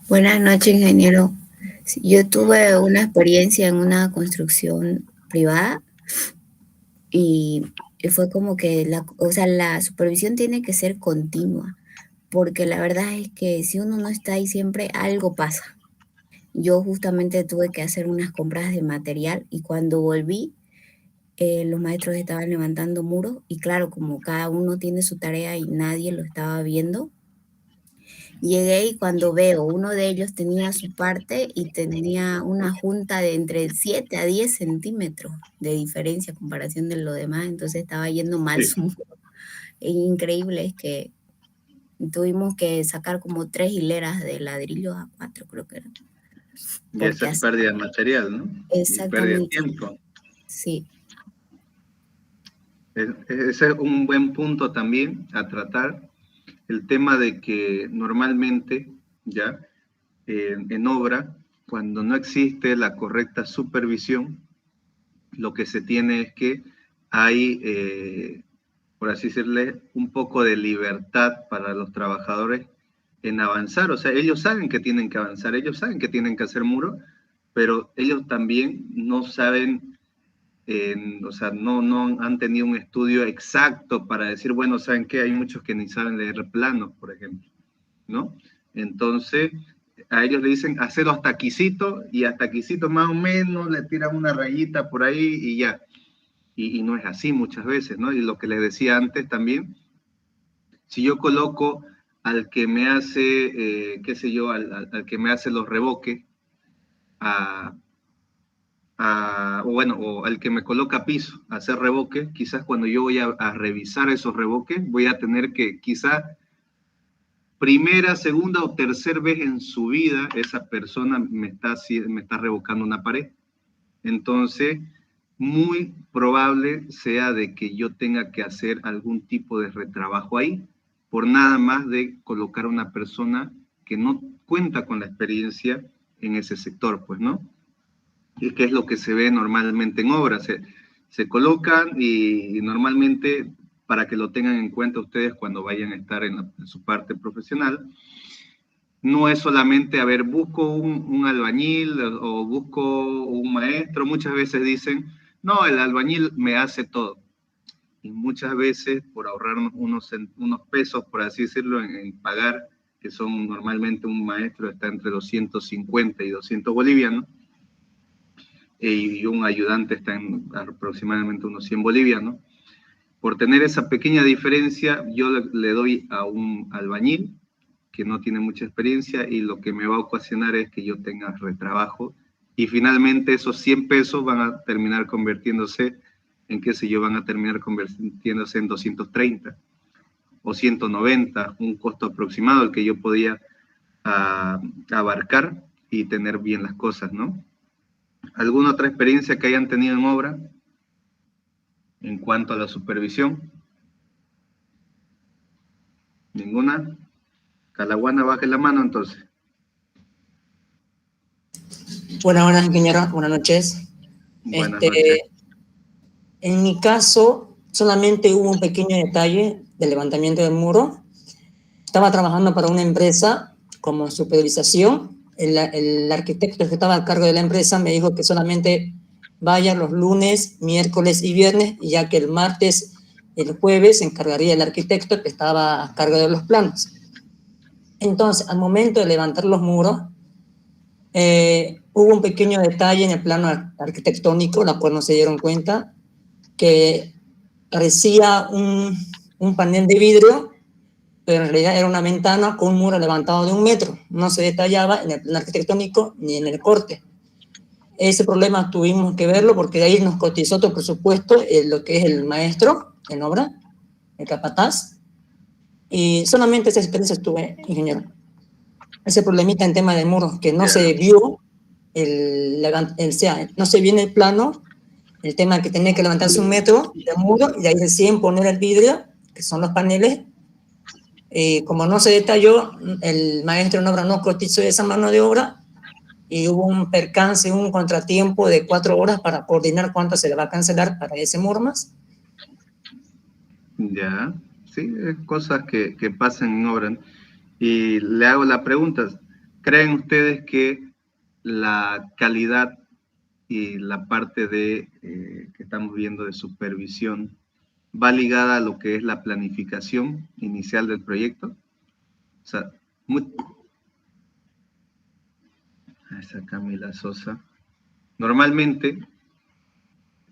Buenas noches, ingeniero. Yo tuve una experiencia en una construcción privada y fue como que la supervisión tiene que ser continua, porque la verdad es que si uno no está ahí siempre, algo pasa. Yo justamente tuve que hacer unas compras de material y cuando volví, los maestros estaban levantando muros y claro, como cada uno tiene su tarea y nadie lo estaba viendo, llegué y cuando veo, uno de ellos tenía su parte y tenía una junta de entre 7 a 10 centímetros de diferencia a comparación de lo demás, entonces estaba yendo mal su muro. Increíble es que tuvimos que sacar como 3 hileras de ladrillos a 4, creo que era. Y esa es pérdida de material, ¿no? Exactamente. Y pérdida de tiempo. Sí. Ese es un buen punto también a tratar, el tema de que normalmente, ya, en obra, cuando no existe la correcta supervisión, lo que se tiene es que hay, por así decirle, un poco de libertad para los trabajadores en avanzar. O sea, ellos saben que tienen que avanzar, ellos saben que tienen que hacer muro, pero ellos también no saben, o sea, no han tenido un estudio exacto para decir, bueno, ¿saben qué? Hay muchos que ni saben leer planos, por ejemplo, ¿no? Entonces, a ellos le dicen, hacerlo hasta aquícito, y hasta aquícito más o menos le tiran una rayita por ahí y ya. Y no es así muchas veces, ¿no? Y lo que les decía antes también, si yo coloco al que me hace, qué sé yo, al que me hace los revoques, o al que me coloca piso a hacer revoque, quizás cuando yo voy a revisar esos revoques, voy a tener que quizás primera, segunda o tercera vez en su vida esa persona me está revocando una pared. Entonces, muy probable sea de que yo tenga que hacer algún tipo de retrabajo ahí, por nada más de colocar a una persona que no cuenta con la experiencia en ese sector, pues, ¿no? Y que es lo que se ve normalmente en obras. Se colocan y normalmente, para que lo tengan en cuenta ustedes cuando vayan a estar en su parte profesional, no es solamente, a ver, busco un albañil o busco un maestro. Muchas veces dicen, no, el albañil me hace todo. Y muchas veces, por ahorrarnos unos pesos, por así decirlo, en pagar, que son normalmente un maestro está entre los 150 y 200 bolivianos, y un ayudante está en aproximadamente unos 100 bolivianos. Por tener esa pequeña diferencia, yo le doy a un albañil que no tiene mucha experiencia y lo que me va a ocasionar es que yo tenga retrabajo y finalmente esos 100 pesos van a terminar convirtiéndose en, qué sé yo, van a terminar convirtiéndose en 230 o 190, un costo aproximado al que yo podía abarcar y tener bien las cosas, ¿no? ¿Alguna otra experiencia que hayan tenido en obra en cuanto a la supervisión? ¿Ninguna? Calaguana, baje la mano entonces. Buenas, ingeniero. Buenas noches. Buenas noches. En mi caso, solamente hubo un pequeño detalle del levantamiento del muro. Estaba trabajando para una empresa como supervisación. El arquitecto que estaba a cargo de la empresa me dijo que solamente vaya los lunes, miércoles y viernes, ya que el martes y el jueves se encargaría el arquitecto que estaba a cargo de los planos. Entonces, al momento de levantar los muros, hubo un pequeño detalle en el plano arquitectónico, la cual no se dieron cuenta, que parecía un panel de vidrio, pero en realidad era una ventana con un muro levantado de 1 metro. No se detallaba en el plano arquitectónico ni en el corte. Ese problema tuvimos que verlo porque de ahí nos cotizó otro presupuesto, lo que es el maestro en obra, el capataz, y solamente esa experiencia tuve, ingeniero. Ese problemita en tema de muros, que no se vio no se vio en el plano, el tema que tenía que levantarse 1 metro de muro y de ahí recién poner el vidrio, que son los paneles. Como no se detalló, el maestro en obra no cotizó esa mano de obra y hubo un percance, un contratiempo de 4 horas para coordinar cuánto se le va a cancelar para ese muro más. Ya, sí, es cosas que pasan en obra. Y le hago la pregunta, ¿creen ustedes que la calidad y la parte de que estamos viendo de supervisión va ligada a lo que es la planificación inicial del proyecto? O sea, esa Camila Sosa. Normalmente,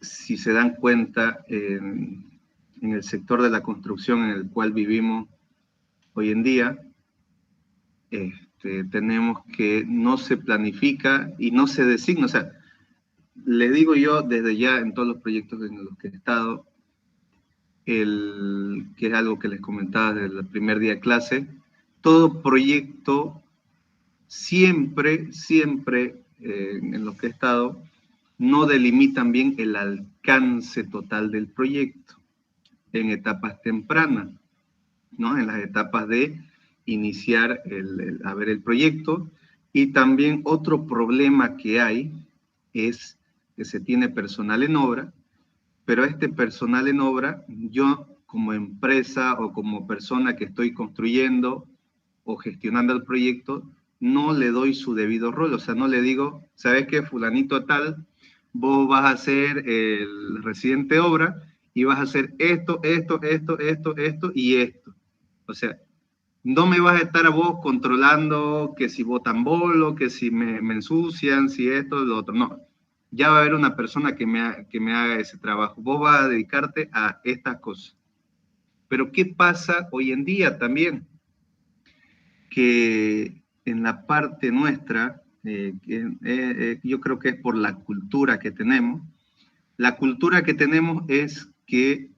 si se dan cuenta, en el sector de la construcción en el cual vivimos hoy en día, tenemos que no se planifica y no se designa. O sea, le digo yo desde ya en todos los proyectos en los que he estado, que es algo que les comentaba desde el primer día de clase, todo proyecto siempre en lo que he estado, no delimitan bien el alcance total del proyecto en etapas tempranas, ¿no? En las etapas de iniciar a ver el proyecto. Y también otro problema que hay es que se tiene personal en obra, pero este personal en obra, yo como empresa o como persona que estoy construyendo o gestionando el proyecto, no le doy su debido rol. O sea, no le digo, ¿sabes qué? Fulanito tal, vos vas a ser el residente de obra y vas a hacer esto y esto. O sea, no me vas a estar a vos controlando que si botan bolo, que si me ensucian, si esto, lo otro. No, ya va a haber una persona que me haga ese trabajo. Vos vas a dedicarte a estas cosas. Pero ¿qué pasa hoy en día también? Que en la parte nuestra, yo creo que es por la cultura que tenemos. La cultura que tenemos es que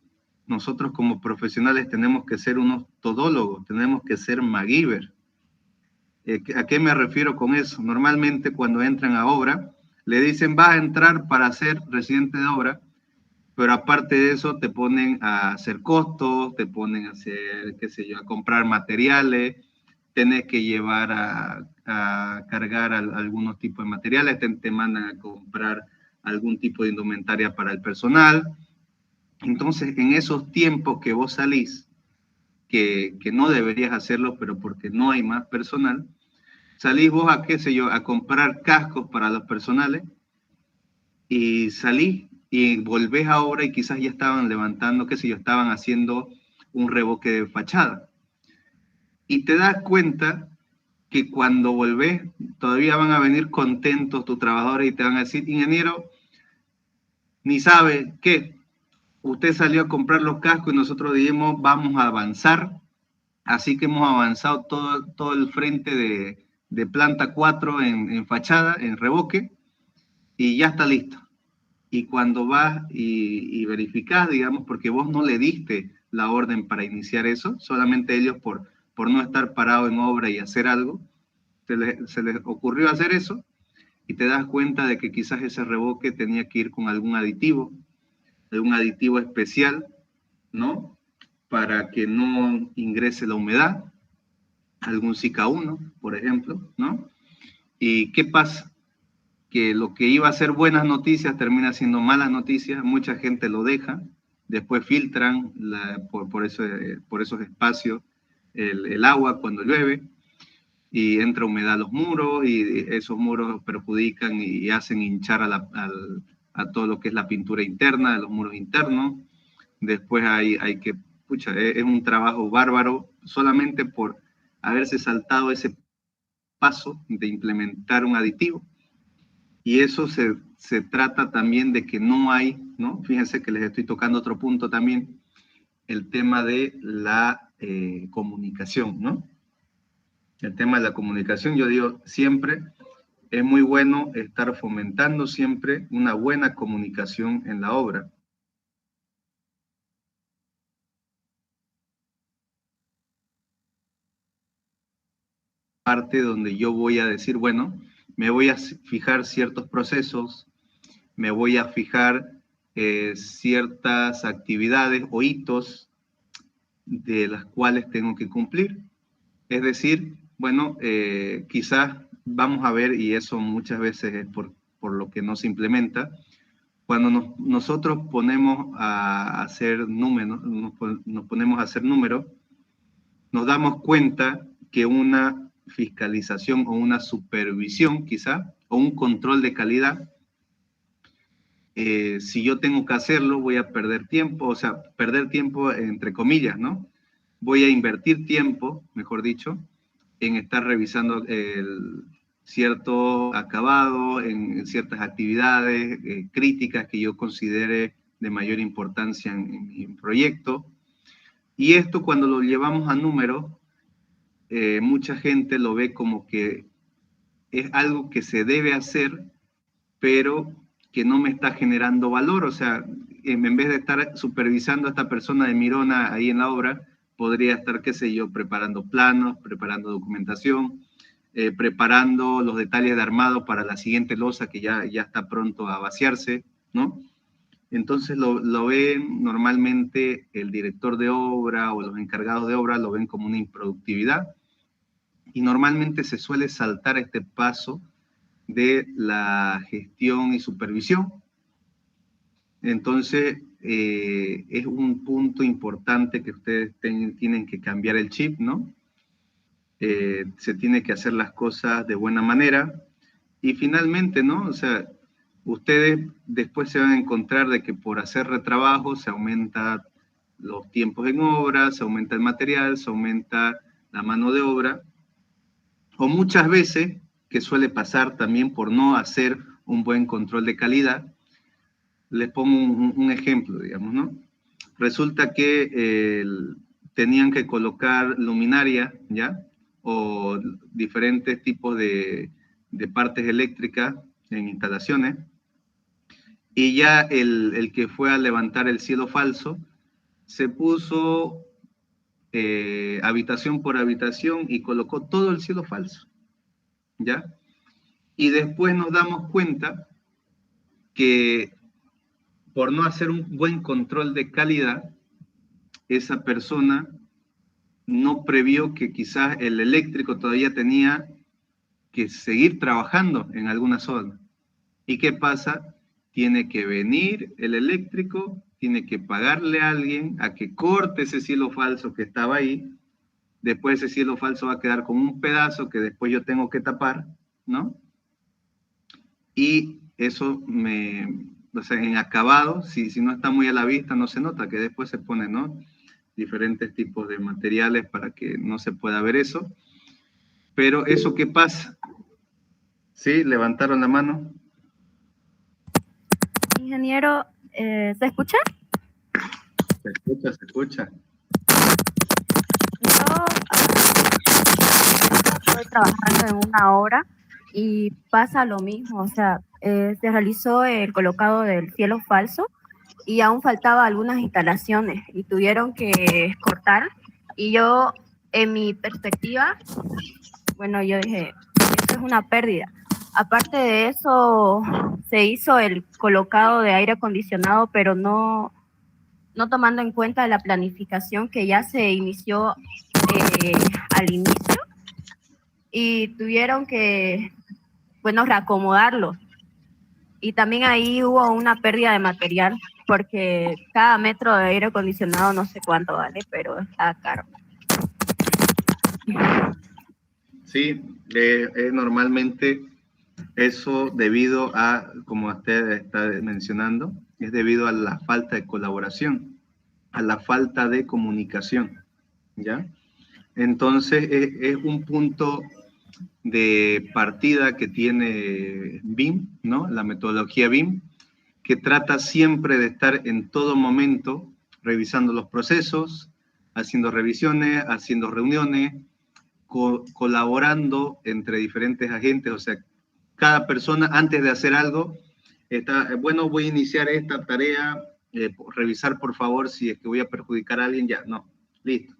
nosotros como profesionales tenemos que ser unos todólogos, tenemos que ser MacGyver. ¿A qué me refiero con eso? Normalmente cuando entran a obra, le dicen, vas a entrar para ser residente de obra, pero aparte de eso te ponen a hacer costos, te ponen a hacer, qué sé yo, a comprar materiales, tenés que llevar a cargar algunos tipos de materiales, te mandan a comprar algún tipo de indumentaria para el personal. Entonces, en esos tiempos que vos salís, que no deberías hacerlo, pero porque no hay más personal, salís vos a, qué sé yo, a comprar cascos para los personales y salís y volvés a obra y quizás ya estaban levantando, qué sé yo, estaban haciendo un revoque de fachada. Y te das cuenta que cuando volvés, todavía van a venir contentos tus trabajadores y te van a decir, ingeniero, ni sabe qué, usted salió a comprar los cascos y nosotros dijimos, vamos a avanzar, así que hemos avanzado todo el frente de planta 4 en fachada, en revoque, y ya está listo. Y cuando vas y verificás, digamos, porque vos no le diste la orden para iniciar eso, solamente ellos por no estar parado en obra y hacer algo, se les ocurrió hacer eso, y te das cuenta de que quizás ese revoque tenía que ir con algún aditivo especial, ¿no? Para que no ingrese la humedad, algún Zika 1, por ejemplo, ¿no? ¿Y qué pasa? que lo que iba a ser buenas noticias termina siendo malas noticias, mucha gente lo deja, después filtran por esos espacios el agua cuando llueve, y entra humedad a los muros, y esos muros perjudican y hacen hinchar a todo lo que es la pintura interna, de los muros internos. Después hay que, es un trabajo bárbaro solamente por haberse saltado ese paso de implementar un aditivo. Y eso se trata también de que no hay, ¿no? Fíjense que les estoy tocando otro punto también, el tema de la comunicación, ¿no? El tema de la comunicación, yo digo siempre, es muy bueno estar fomentando siempre una buena comunicación en la obra. Parte donde yo voy a decir, bueno, me voy a fijar ciertos procesos, me voy a fijar ciertas actividades o hitos de las cuales tengo que cumplir. Es decir, bueno, quizás vamos a ver, y eso muchas veces es por lo que no se implementa, cuando nosotros ponemos a hacer números, nos ponemos a hacer números, nos damos cuenta que una fiscalización o una supervisión quizá, o un control de calidad, si yo tengo que hacerlo, voy a perder tiempo, o sea, perder tiempo entre comillas, ¿no? Voy a invertir tiempo, mejor dicho, en estar revisando cierto acabado, en ciertas actividades críticas que yo considere de mayor importancia en mi proyecto. Y esto cuando lo llevamos a números, mucha gente lo ve como que es algo que se debe hacer, pero que no me está generando valor. O sea, en vez de estar supervisando a esta persona de Mirona ahí en la obra, podría estar, qué sé yo, preparando planos, preparando documentación, preparando los detalles de armado para la siguiente losa que ya está pronto a vaciarse, ¿no? Entonces lo ven normalmente el director de obra o los encargados de obra, lo ven como una improductividad, y normalmente se suele saltar este paso de la gestión y supervisión. Entonces, es un punto importante que ustedes tienen que cambiar el chip, ¿no? Se tiene que hacer las cosas de buena manera, y finalmente, ¿no? O sea, ustedes después se van a encontrar de que por hacer retrabajo se aumenta los tiempos en obra, se aumenta el material, se aumenta la mano de obra, o muchas veces, que suele pasar también por no hacer un buen control de calidad. Les pongo un ejemplo, digamos, ¿no? Resulta que tenían que colocar luminaria, ¿ya? O diferentes tipos de partes eléctricas en instalaciones, y ya el que fue a levantar el cielo falso se puso habitación por habitación y colocó todo el cielo falso, ¿ya? Y después nos damos cuenta que por no hacer un buen control de calidad, esa persona no previó que quizás el eléctrico todavía tenía que seguir trabajando en alguna zona. ¿Y qué pasa? Tiene que venir el eléctrico, tiene que pagarle a alguien a que corte ese cielo falso que estaba ahí. Después ese cielo falso va a quedar con un pedazo que después yo tengo que tapar, ¿no? Y eso o sea, en acabado, si no está muy a la vista, no se nota, que después se pone, ¿no? Diferentes tipos de materiales para que no se pueda ver eso. Pero eso, ¿qué pasa? ¿Sí? ¿Levantaron la mano? Ingeniero, ¿se escucha? Se escucha. Yo estoy trabajando en una obra y pasa lo mismo, o sea, se realizó el colocado del cielo falso y aún faltaba algunas instalaciones y tuvieron que cortar, y yo, en mi perspectiva, bueno, yo dije, esto es una pérdida. Aparte de eso, se hizo el colocado de aire acondicionado, pero no tomando en cuenta la planificación que ya se inició al inicio, y tuvieron que, bueno, reacomodarlo. Y también ahí hubo una pérdida de material, porque cada metro de aire acondicionado no sé cuánto vale, pero está caro. Sí, normalmente eso debido a, como usted está mencionando, es debido a la falta de colaboración, a la falta de comunicación, ¿ya? Entonces es un punto de partida que tiene BIM, ¿no? La metodología BIM, que trata siempre de estar en todo momento revisando los procesos, haciendo revisiones, haciendo reuniones, colaborando entre diferentes agentes. O sea, cada persona antes de hacer algo está, bueno, voy a iniciar esta tarea, revisar por favor si es que voy a perjudicar a alguien, ya, no, listo,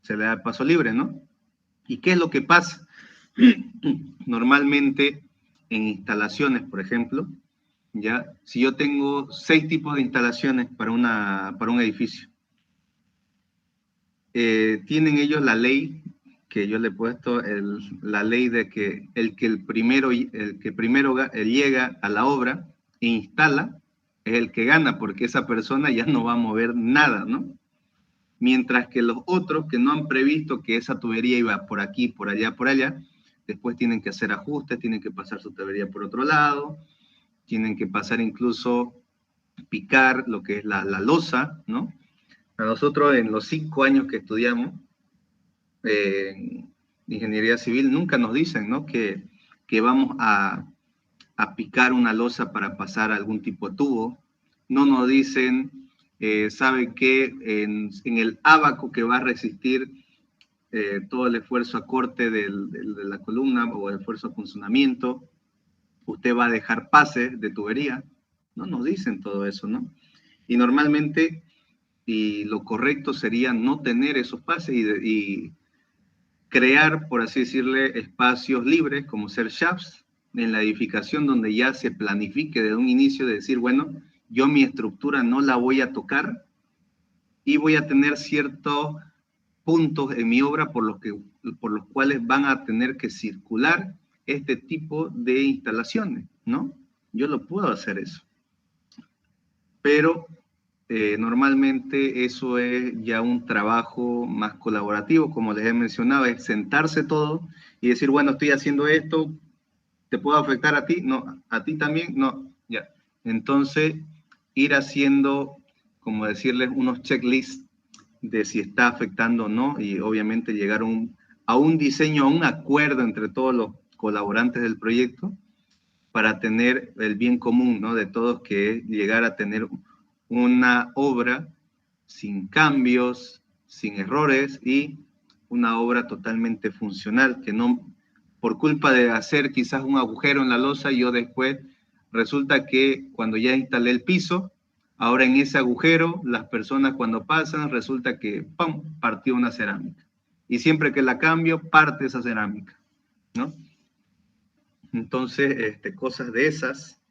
se le da el paso libre, ¿no? ¿Y qué es lo que pasa? Normalmente en instalaciones, por ejemplo, ya, si yo tengo 6 tipos de instalaciones para un edificio, tienen ellos la ley que yo le he puesto, la ley de que el que primero llega a la obra e instala es el que gana, porque esa persona ya no va a mover nada, ¿no? Mientras que los otros que no han previsto que esa tubería iba por aquí, por allá, después tienen que hacer ajustes, tienen que pasar su tubería por otro lado, tienen que pasar incluso picar lo que es la losa, ¿no? A nosotros en los 5 años que estudiamos ingeniería civil nunca nos dicen, ¿no? que vamos a picar una losa para pasar algún tipo de tubo. No nos dicen, ¿sabe qué? En el ábaco que va a resistir todo el esfuerzo a corte de la columna o el esfuerzo a funcionamiento, usted va a dejar pases de tubería. No nos dicen todo eso, ¿no? Y normalmente, y lo correcto sería no tener esos pases y crear, por así decirle, espacios libres, como ser shafts, en la edificación donde ya se planifique desde un inicio de decir, bueno, yo mi estructura no la voy a tocar y voy a tener ciertos puntos en mi obra por los cuales van a tener que circular este tipo de instalaciones, ¿no? Yo lo puedo hacer eso. Pero normalmente eso es ya un trabajo más colaborativo, como les he mencionado, es sentarse todos y decir, bueno, estoy haciendo esto, ¿te puedo afectar a ti? No, ¿a ti también? No, ya. Entonces, ir haciendo, como decirles, unos checklists de si está afectando o no, y obviamente llegar a un diseño, a un acuerdo entre todos los colaborantes del proyecto para tener el bien común, ¿no? De todos, que es llegar a tener una obra sin cambios, sin errores y una obra totalmente funcional, que no, por culpa de hacer quizás un agujero en la losa, yo después resulta que cuando ya instalé el piso, ahora en ese agujero, las personas cuando pasan, resulta que ¡pum!, partió una cerámica. Y siempre que la cambio, parte esa cerámica, ¿no? Entonces, cosas de esas.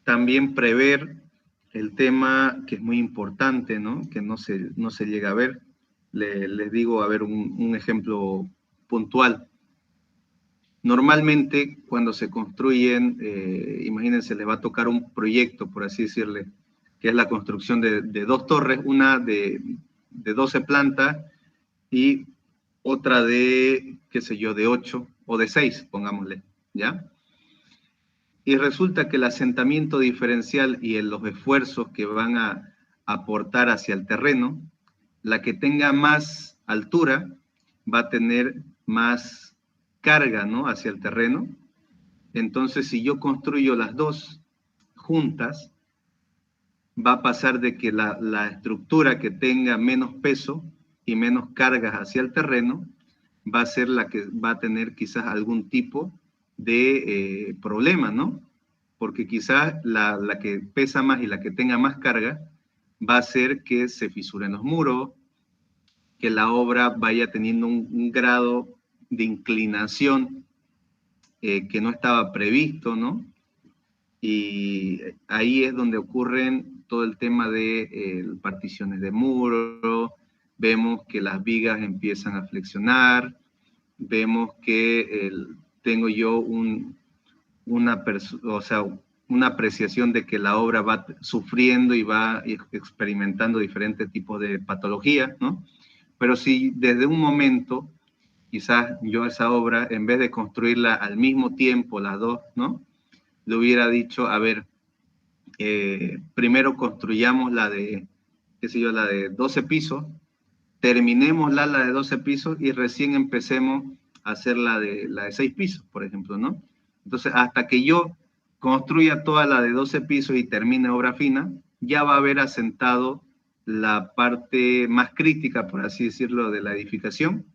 También prever el tema que es muy importante, ¿no? Que no se llega a ver. Les digo, a ver, un ejemplo puntual. Normalmente, cuando se construyen, imagínense, les va a tocar un proyecto, por así decirle, que es la construcción de 2 torres, una de 12 plantas y otra de, qué sé yo, de 8 o de 6, pongámosle, ¿ya? Y resulta que el asentamiento diferencial y los esfuerzos que van a aportar hacia el terreno, la que tenga más altura va a tener más carga, ¿no?, hacia el terreno. Entonces, si yo construyo las 2 juntas, va a pasar de que la estructura que tenga menos peso y menos cargas hacia el terreno va a ser la que va a tener quizás algún tipo de problema, ¿no? Porque quizás la que pesa más y la que tenga más carga va a hacer que se fisuren los muros, que la obra vaya teniendo un grado de inclinación que no estaba previsto, ¿no? Y ahí es donde ocurren todo el tema de particiones de muro, vemos que las vigas empiezan a flexionar, vemos que tengo yo una apreciación de que la obra va sufriendo y va experimentando diferentes tipos de patologías, ¿no? Pero si desde un momento, quizás yo esa obra, en vez de construirla al mismo tiempo, las dos, ¿no? Le hubiera dicho, a ver, primero construyamos la de, qué sé yo, la de 12 pisos, terminemos la de 12 pisos y recién empecemos a hacer la de 6 pisos, por ejemplo, ¿no? Entonces, hasta que yo construya toda la de 12 pisos y termine obra fina, ya va a haber asentado la parte más crítica, por así decirlo, de la edificación,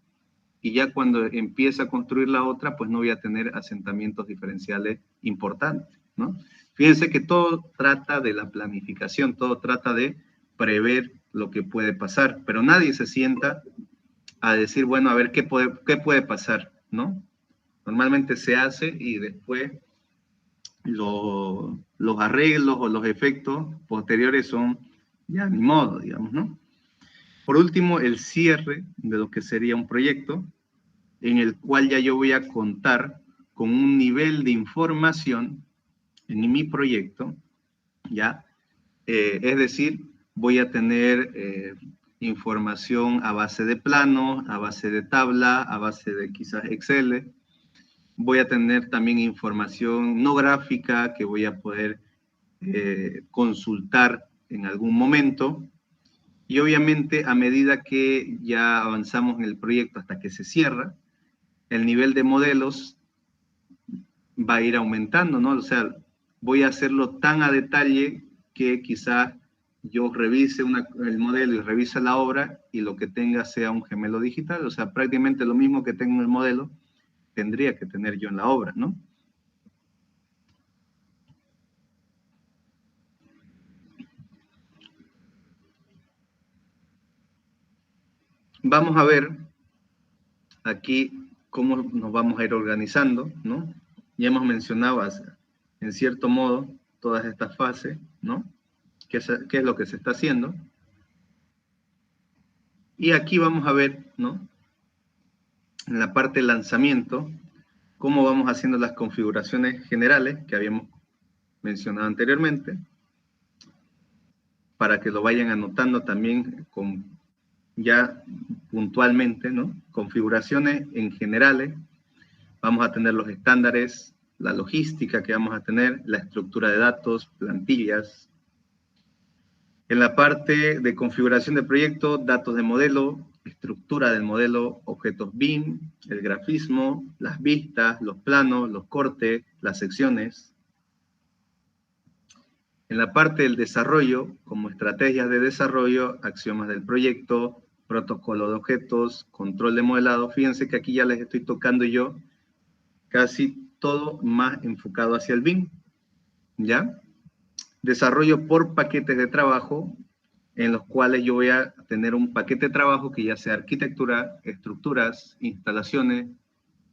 y ya cuando empiece a construir la otra, pues no voy a tener asentamientos diferenciales importantes, ¿no? Fíjense que todo trata de la planificación, todo trata de prever lo que puede pasar, pero nadie se sienta a decir, bueno, a ver, ¿qué puede pasar?, ¿no? Normalmente se hace y después los arreglos o los efectos posteriores son ya ni modo, digamos, ¿no? Por último, el cierre de lo que sería un proyecto en el cual ya yo voy a contar con un nivel de información en mi proyecto, ¿ya? Es decir, voy a tener información a base de planos, a base de tabla, a base de quizás Excel. Voy a tener también información no gráfica que voy a poder consultar en algún momento. Y obviamente a medida que ya avanzamos en el proyecto hasta que se cierra, el nivel de modelos va a ir aumentando, ¿no? O sea, voy a hacerlo tan a detalle que quizás yo revise el modelo y revise la obra y lo que tenga sea un gemelo digital. O sea, prácticamente lo mismo que tengo en el modelo tendría que tener yo en la obra, ¿no? Vamos a ver aquí cómo nos vamos a ir organizando, ¿no? Ya hemos mencionado en cierto modo todas estas fases, ¿no? ¿Qué es lo que se está haciendo? Y aquí vamos a ver, ¿no? En la parte de lanzamiento, cómo vamos haciendo las configuraciones generales que habíamos mencionado anteriormente, para que lo vayan anotando también ya puntualmente, ¿no? Configuraciones en generales, vamos a tener los estándares, la logística que vamos a tener, la estructura de datos, plantillas. En la parte de configuración de proyecto, datos de modelo, estructura del modelo, objetos BIM, el grafismo, las vistas, los planos, los cortes, las secciones. En la parte del desarrollo, como estrategias de desarrollo, axiomas del proyecto, protocolo de objetos, control de modelado. Fíjense que aquí ya les estoy tocando yo casi todo más enfocado hacia el BIM, ¿ya? Desarrollo por paquetes de trabajo, en los cuales yo voy a tener un paquete de trabajo que ya sea arquitectura, estructuras, instalaciones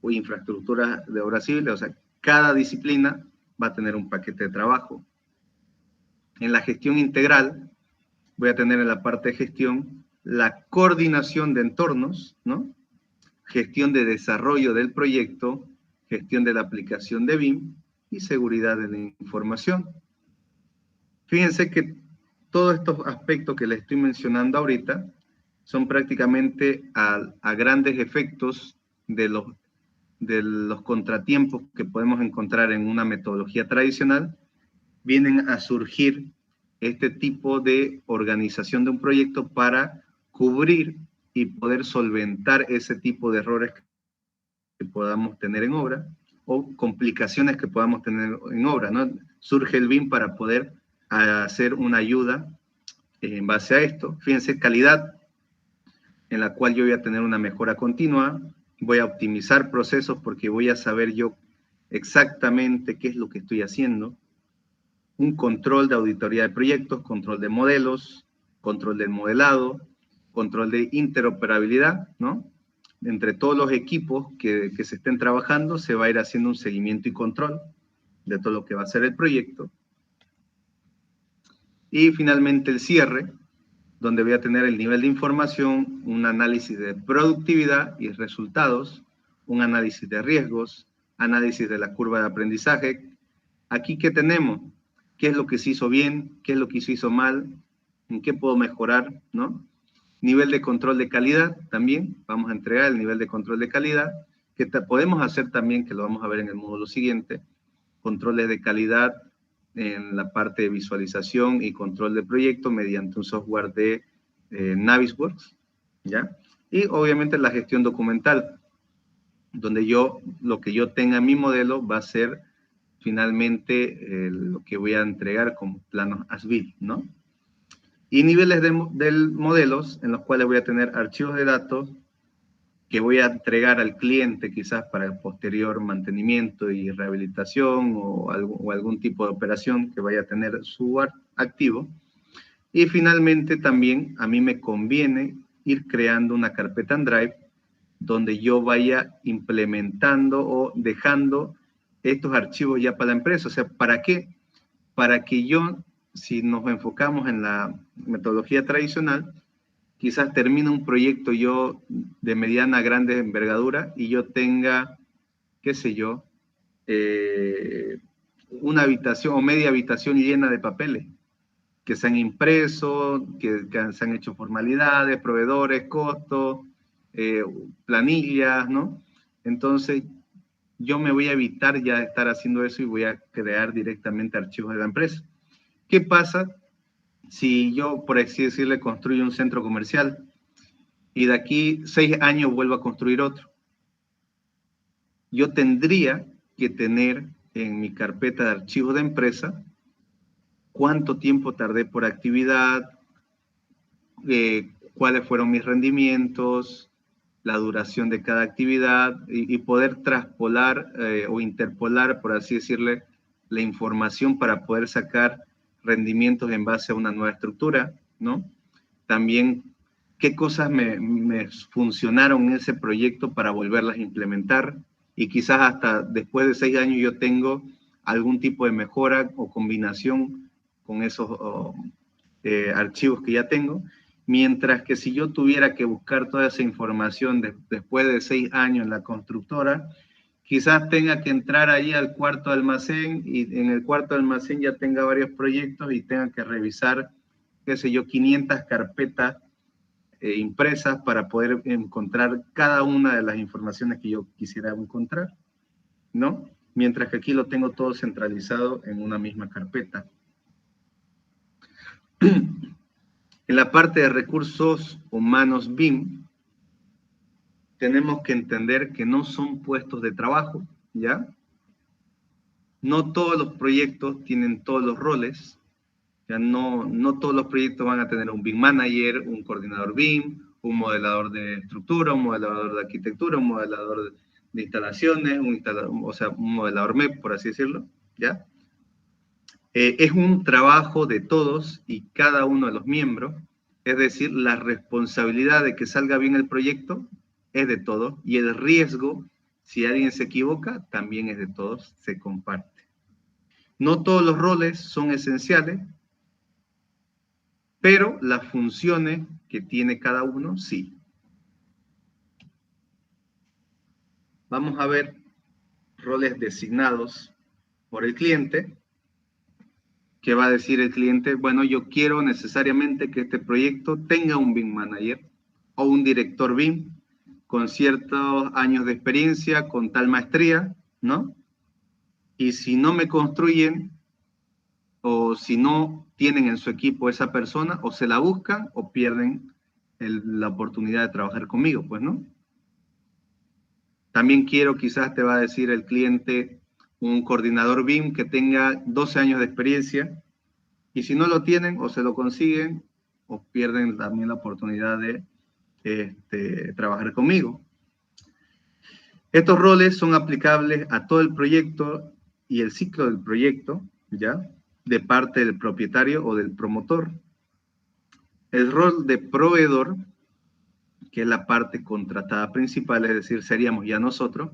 o infraestructuras de obras civiles. O sea, cada disciplina va a tener un paquete de trabajo. En la gestión integral, voy a tener en la parte de gestión la coordinación de entornos, ¿no? Gestión de desarrollo del proyecto, gestión de la aplicación de BIM y seguridad de la información. Fíjense que todos estos aspectos que les estoy mencionando ahorita son prácticamente a grandes efectos de los contratiempos que podemos encontrar en una metodología tradicional. Vienen a surgir este tipo de organización de un proyecto para cubrir y poder solventar ese tipo de errores que podamos tener en obra o complicaciones que podamos tener en obra, ¿no? Surge el BIM para poder hacer una ayuda en base a esto. Fíjense, calidad, en la cual yo voy a tener una mejora continua, voy a optimizar procesos porque voy a saber yo exactamente qué es lo que estoy haciendo. Un control de auditoría de proyectos, control de modelos, control del modelado, control de interoperabilidad, ¿no? Entre todos los equipos que se estén trabajando, se va a ir haciendo un seguimiento y control de todo lo que va a ser el proyecto. Y finalmente el cierre, donde voy a tener el nivel de información, un análisis de productividad y resultados, un análisis de riesgos, análisis de la curva de aprendizaje, aquí ¿qué tenemos? ¿Qué es lo que se hizo bien? ¿Qué es lo que se hizo mal? ¿En qué puedo mejorar? ¿No? Nivel de control de calidad también. Vamos a entregar el nivel de control de calidad, que podemos hacer también, que lo vamos a ver en el módulo siguiente, controles de calidad en la parte de visualización y control de proyecto mediante un software de Navisworks, ¿ya? Y obviamente la gestión documental, donde lo que yo tenga en mi modelo va a ser finalmente lo que voy a entregar como planos as-built, ¿no? Y niveles de modelos en los cuales voy a tener archivos de datos que voy a entregar al cliente quizás para el posterior mantenimiento y rehabilitación o algún tipo de operación que vaya a tener su activo. Y finalmente también a mí me conviene ir creando una carpeta en Drive donde yo vaya implementando o dejando estos archivos ya para la empresa. O sea, ¿para qué? Para que yo, si nos enfocamos en la metodología tradicional, quizás termine un proyecto yo de mediana a grande envergadura y yo tenga, qué sé yo, una habitación o media habitación llena de papeles que se han impreso, que se han hecho formalidades, proveedores, costos, planillas, ¿no? Entonces, yo me voy a evitar ya estar haciendo eso y voy a crear directamente archivos de la empresa. ¿Qué pasa si yo, por así decirle, construyo un centro comercial y de aquí 6 años vuelvo a construir otro? Yo tendría que tener en mi carpeta de archivos de empresa cuánto tiempo tardé por actividad, cuáles fueron mis rendimientos, la duración de cada actividad y poder traspolar o interpolar, por así decirle, la información para poder sacar rendimientos en base a una nueva estructura, ¿no? También, qué cosas me funcionaron en ese proyecto para volverlas a implementar y quizás hasta después de 6 años yo tengo algún tipo de mejora o combinación con esos archivos que ya tengo, mientras que si yo tuviera que buscar toda esa información después de 6 años en la constructora, quizás tenga que entrar ahí al cuarto almacén y en el cuarto almacén ya tenga varios proyectos y tenga que revisar, qué sé yo, 500 carpetas impresas para poder encontrar cada una de las informaciones que yo quisiera encontrar, ¿no? Mientras que aquí lo tengo todo centralizado en una misma carpeta. En la parte de recursos humanos BIM, tenemos que entender que no son puestos de trabajo, ¿ya? No todos los proyectos tienen todos los roles, ya no todos los proyectos van a tener un BIM manager, un coordinador BIM, un modelador de estructura, un modelador de arquitectura, un modelador de instalaciones, o sea, un modelador MEP, por así decirlo, ¿ya? Es un trabajo de todos y cada uno de los miembros, es decir, la responsabilidad de que salga bien el proyecto es de todos y el riesgo, si alguien se equivoca, también es de todos, se comparte. No todos los roles son esenciales, pero las funciones que tiene cada uno, sí. Vamos a ver roles designados por el cliente. ¿Qué va a decir el cliente? Bueno, yo quiero necesariamente que este proyecto tenga un BIM manager o un director BIM con ciertos años de experiencia, con tal maestría, ¿no? Y si no me construyen o si no tienen en su equipo esa persona, o se la buscan o pierden la oportunidad de trabajar conmigo, pues, ¿no? También quiero, quizás te va a decir el cliente, un coordinador BIM que tenga 12 años de experiencia, y si no lo tienen, o se lo consiguen, o pierden también la oportunidad de trabajar conmigo. Estos roles son aplicables a todo el proyecto y el ciclo del proyecto, ¿ya? De parte del propietario o del promotor. El rol de proveedor, que es la parte contratada principal, es decir, seríamos ya nosotros,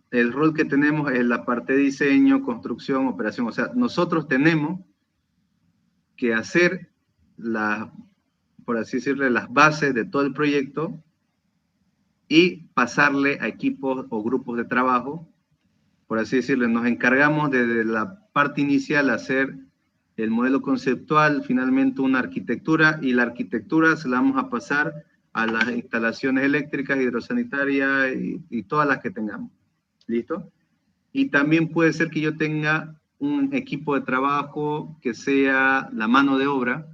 el rol que tenemos es la parte de diseño, construcción, operación. O sea, nosotros tenemos que hacer, por así decirle, las bases de todo el proyecto y pasarle a equipos o grupos de trabajo por así decirlo, nos encargamos desde la parte inicial hacer el modelo conceptual, finalmente una arquitectura, y la arquitectura se la vamos a pasar a las instalaciones eléctricas, hidrosanitarias y todas las que tengamos. ¿Listo? Y también puede ser que yo tenga un equipo de trabajo que sea la mano de obra,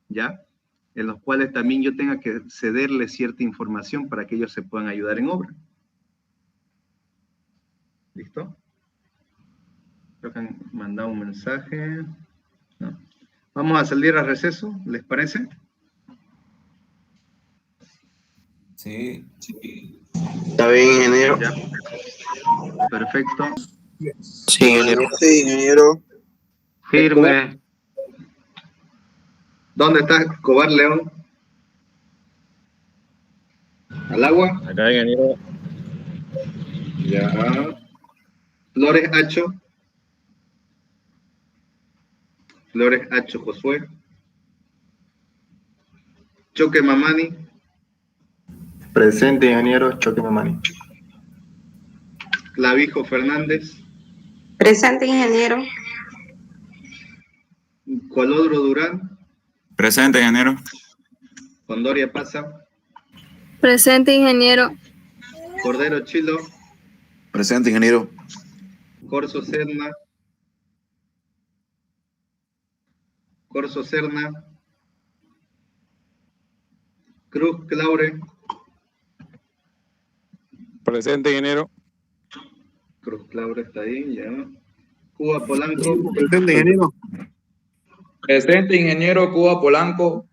¿ya? En los cuales también yo tenga que cederle cierta información para que ellos se puedan ayudar en obra. ¿Listo? Creo que han mandado un mensaje. No. Vamos a salir a receso, ¿les parece? Sí. Está bien, ingeniero. Ya. Perfecto. Sí, ingeniero. Sí, ingeniero. Firme. ¿Dónde está Escobar León? ¿Al agua? Acá, ingeniero. Ya. Flores Hacho. Flores Hacho Josué. Choque Mamani. Presente, ingeniero. Choque Mamani. Clavijo Fernández. Presente, ingeniero. Colodro Durán. Presente, ingeniero. Condoria Pasa. Presente, ingeniero. Cordero Chilo. Presente, ingeniero. Corso Serna. Corso Serna. Cruz Claure. Presente, ingeniero. Cruz Claure está ahí, ya. Cuba Polanco. Presente, ingeniero. Presente, ingeniero. Cuba Polanco.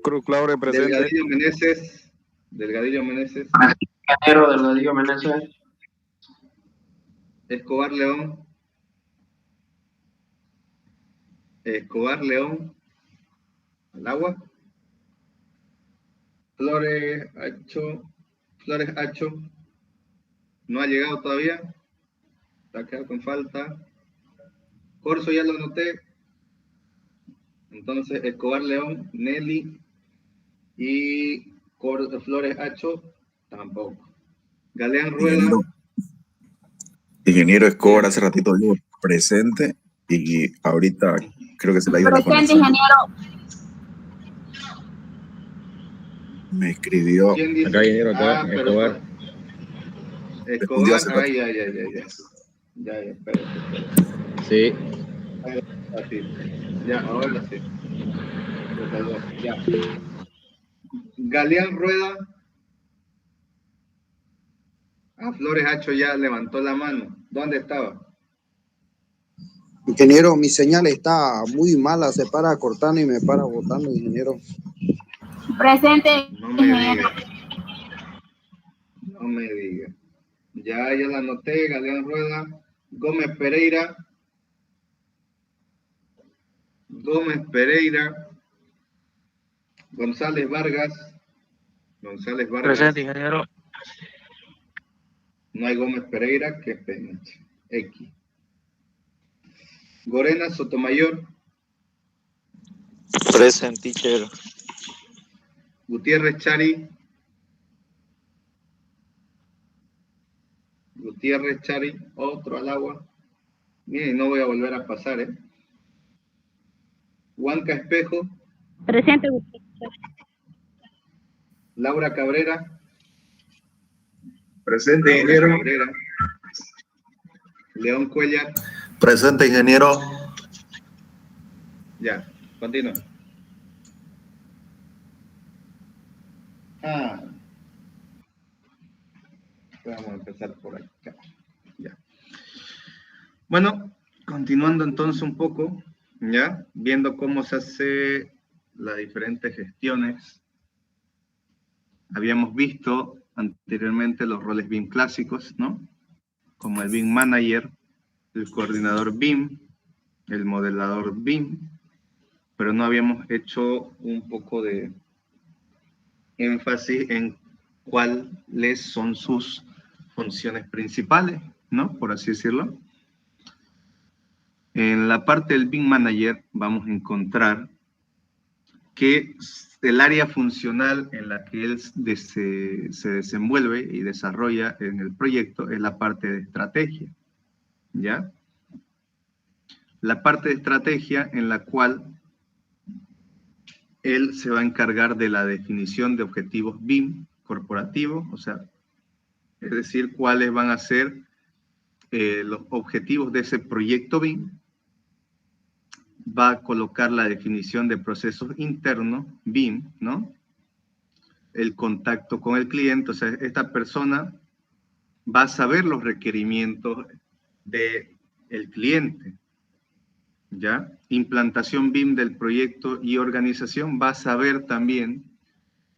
Cruz Claure, presente. Delgadillo Meneses. Delgadillo Meneses. Ingeniero Delgadillo Meneses. Escobar León. Escobar León. Al agua. Flores Hacho. Flores Hacho. No ha llegado todavía. Está quedado con falta. Corso ya lo anoté. Entonces, Escobar León, Nelly y Flores Hacho, tampoco. Galeán Rueda. Ingeniero Escobar hace ratito dijo presente y ahorita creo que se le ha ido la Presente, conexión. ingeniero. Me escribió. ¿Quién dice? Acá, ingeniero, acá, pero Escobar. Escobar, ay, ya, espérate. Sí. Así. Ya, ahora sí. Ya. Galeán Rueda. Flores Hacho ya levantó la mano. ¿Dónde estaba? Ingeniero, mi señal está muy mala, se para cortando y me para botando, ingeniero. Presente, No me ingeniero. diga. No me diga. Ya la anoté. Galeán Rueda. Gómez Pereira. Gómez Pereira. González Vargas. González Vargas. Presente, ingeniero. No hay Gómez Pereira, qué pena. X. Gorena Sotomayor. Present, teacher. Gutiérrez Chari. Gutiérrez Chari, otro al agua. Miren, no voy a volver a pasar, ¿eh? Huanca Espejo. Presente, Laura Cabrera. Presente, Laura ingeniero. Cabrera. León Cuellar. Presente, ingeniero. Ya, continúa. Vamos a empezar por acá. Ya. Bueno, continuando entonces un poco, ya, viendo cómo se hace las diferentes gestiones. Habíamos visto anteriormente los roles BIM clásicos, ¿no? Como el BIM Manager, el coordinador BIM, el modelador BIM, pero no habíamos hecho un poco de énfasis en cuáles son sus funciones principales, ¿no? Por así decirlo. En la parte del BIM Manager vamos a encontrar que el área funcional en la que él se desenvuelve y desarrolla en el proyecto es la parte de estrategia, ¿ya? La parte de estrategia en la cual él se va a encargar de la definición de objetivos BIM corporativos, o sea, es decir, cuáles van a ser los objetivos de ese proyecto BIM. Va a colocar la definición de procesos internos, BIM, ¿no? El contacto con el cliente, o sea, esta persona va a saber los requerimientos del cliente, ¿ya? Implantación BIM del proyecto y organización va a saber también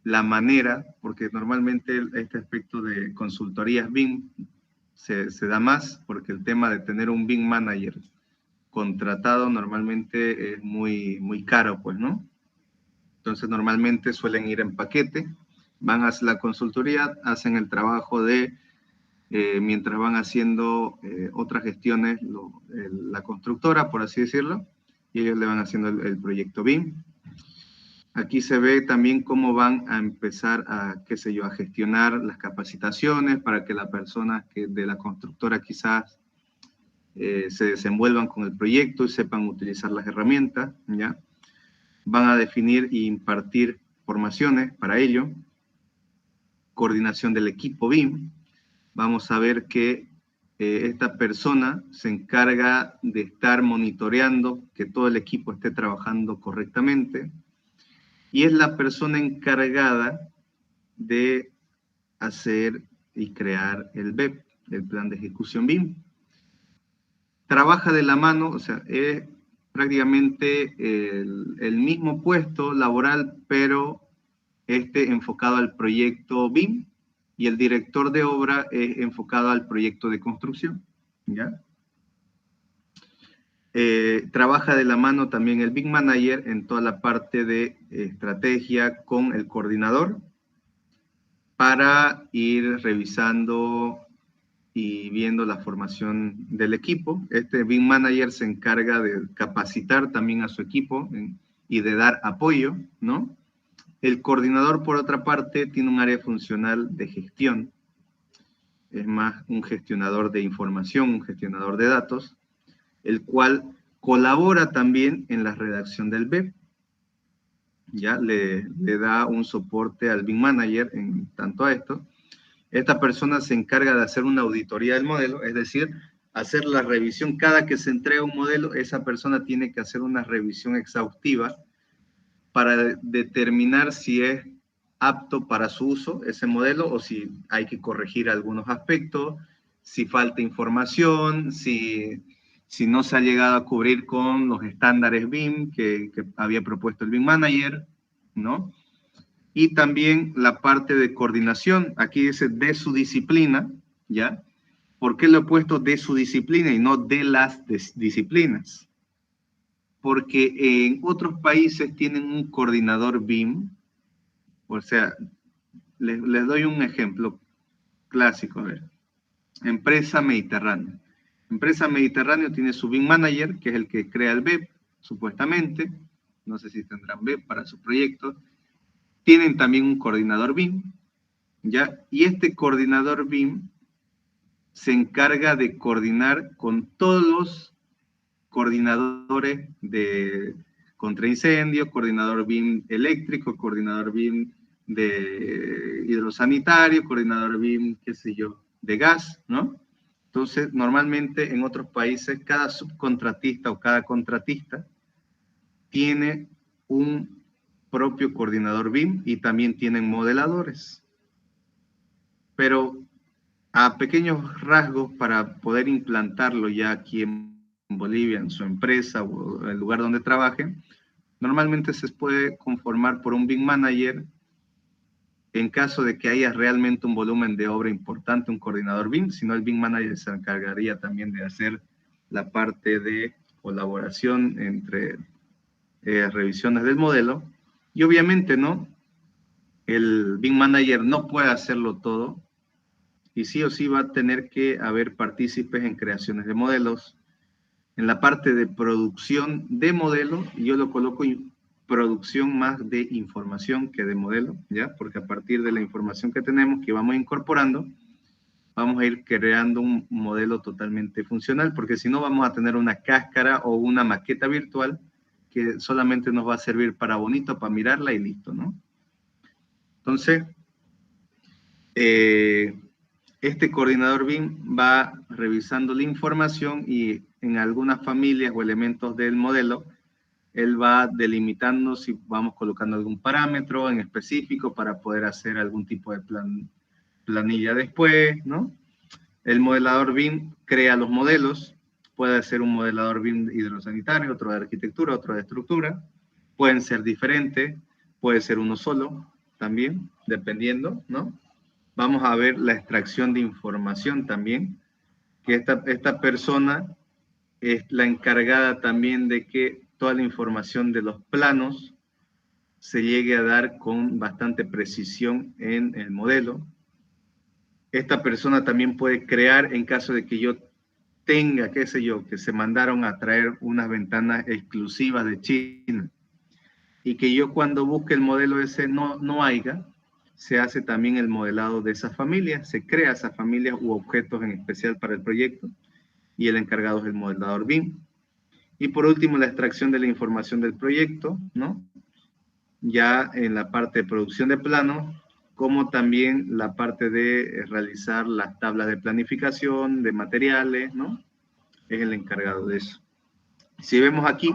la manera, porque normalmente este aspecto de consultorías BIM se da más, porque el tema de tener un BIM manager contratado normalmente es muy caro, pues, ¿no? Entonces, normalmente suelen ir en paquete, van a hacer la consultoría, hacen el trabajo de, mientras van haciendo otras gestiones, la constructora, por así decirlo, y ellos le van haciendo el proyecto BIM. Aquí se ve también cómo van a empezar a, qué sé yo, a gestionar las capacitaciones para que las personas de la constructora quizás se desenvuelvan con el proyecto y sepan utilizar las herramientas, ¿ya? Van a definir e impartir formaciones para ello. Coordinación del equipo BIM. Vamos a ver que esta persona se encarga de estar monitoreando que todo el equipo esté trabajando correctamente y es la persona encargada de hacer y crear el BEP, el plan de ejecución BIM. Trabaja de la mano, o sea, es prácticamente el mismo puesto laboral, pero enfocado al proyecto BIM, y el director de obra es enfocado al proyecto de construcción, ¿ya? Trabaja de la mano también el BIM Manager en toda la parte de estrategia con el coordinador para ir revisando y viendo la formación del equipo. Este BIM Manager se encarga de capacitar también a su equipo y de dar apoyo, ¿no? El coordinador, por otra parte, tiene un área funcional de gestión. Es más un gestionador de información, un gestionador de datos, el cual colabora también en la redacción del BEP. Ya le da un soporte al BIM Manager en tanto a esto. Esta persona se encarga de hacer una auditoría del modelo, es decir, hacer la revisión. Cada que se entrega un modelo, esa persona tiene que hacer una revisión exhaustiva para determinar si es apto para su uso ese modelo o si hay que corregir algunos aspectos, si falta información, si no se ha llegado a cubrir con los estándares BIM que había propuesto el BIM Manager, ¿no? Y también la parte de coordinación, aquí dice de su disciplina, ¿ya? ¿Por qué lo he puesto de su disciplina y no de las disciplinas? Porque en otros países tienen un coordinador BIM, o sea, les doy un ejemplo clásico, a ver. Empresa Mediterráneo. Empresa Mediterráneo tiene su BIM Manager, que es el que crea el BEP, supuestamente. No sé si tendrán BEP para sus proyectos. Tienen también un coordinador BIM, ¿ya? Y este coordinador BIM se encarga de coordinar con todos los coordinadores de contra incendio, coordinador BIM eléctrico, coordinador BIM de hidrosanitario, coordinador BIM, qué sé yo, de gas, ¿no? Entonces, normalmente en otros países, cada subcontratista o cada contratista tiene un propio coordinador BIM y también tienen modeladores. Pero a pequeños rasgos, para poder implantarlo ya aquí en Bolivia, en su empresa o en el lugar donde trabajen, normalmente se puede conformar por un BIM Manager. En caso de que haya realmente un volumen de obra importante, un coordinador BIM, si no el BIM Manager se encargaría también de hacer la parte de colaboración entre revisiones del modelo. Y obviamente, ¿no? El BIM Manager no puede hacerlo todo y sí o sí va a tener que haber partícipes en creaciones de modelos. En la parte de producción de modelo, yo lo coloco en producción más de información que de modelo, ¿ya? Porque a partir de la información que tenemos, que vamos incorporando, vamos a ir creando un modelo totalmente funcional, porque si no vamos a tener una cáscara o una maqueta virtual que solamente nos va a servir para bonito, para mirarla y listo, ¿no? Entonces, este coordinador BIM va revisando la información y en algunas familias o elementos del modelo, él va delimitando si vamos colocando algún parámetro en específico para poder hacer algún tipo de planilla después, ¿no? El modelador BIM crea los modelos, puede ser un modelador BIM hidrosanitario, otro de arquitectura, otro de estructura, pueden ser diferentes, puede ser uno solo también, dependiendo, ¿no? Vamos a ver la extracción de información también, que esta persona es la encargada también de que toda la información de los planos se llegue a dar con bastante precisión en el modelo. Esta persona también puede crear en caso de que yo tenga, qué sé yo, que se mandaron a traer unas ventanas exclusivas de China y que yo cuando busque el modelo ese no haya, se hace también el modelado de esas familias, se crea esas familias u objetos en especial para el proyecto y el encargado es el modelador BIM. Y por último, la extracción de la información del proyecto, ¿no? Ya en la parte de producción de planos, como también la parte de realizar las tablas de planificación, de materiales, ¿no? Es el encargado de eso. Si vemos aquí,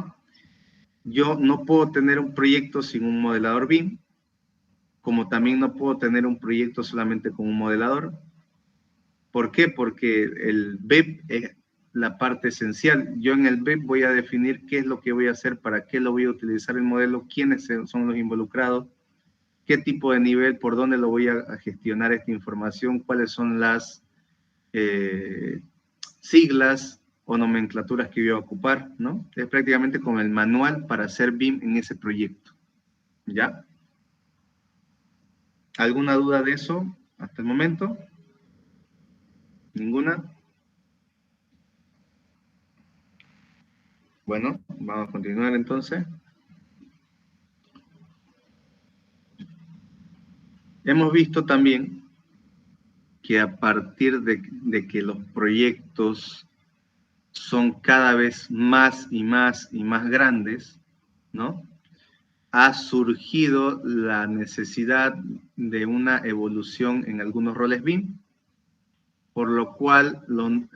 yo no puedo tener un proyecto sin un modelador BIM, como también no puedo tener un proyecto solamente con un modelador. ¿Por qué? Porque el BEP es la parte esencial. Yo en el BEP voy a definir qué es lo que voy a hacer, para qué lo voy a utilizar el modelo, quiénes son los involucrados, qué tipo de nivel, por dónde lo voy a gestionar esta información, cuáles son las siglas o nomenclaturas que voy a ocupar, ¿no? Es prácticamente como el manual para hacer BIM en ese proyecto, ¿ya? ¿Alguna duda de eso hasta el momento? ¿Ninguna? Bueno, vamos a continuar entonces. Hemos visto también que a partir de que los proyectos son cada vez más y más y más grandes, ¿no? Ha surgido la necesidad de una evolución en algunos roles BIM, por lo cual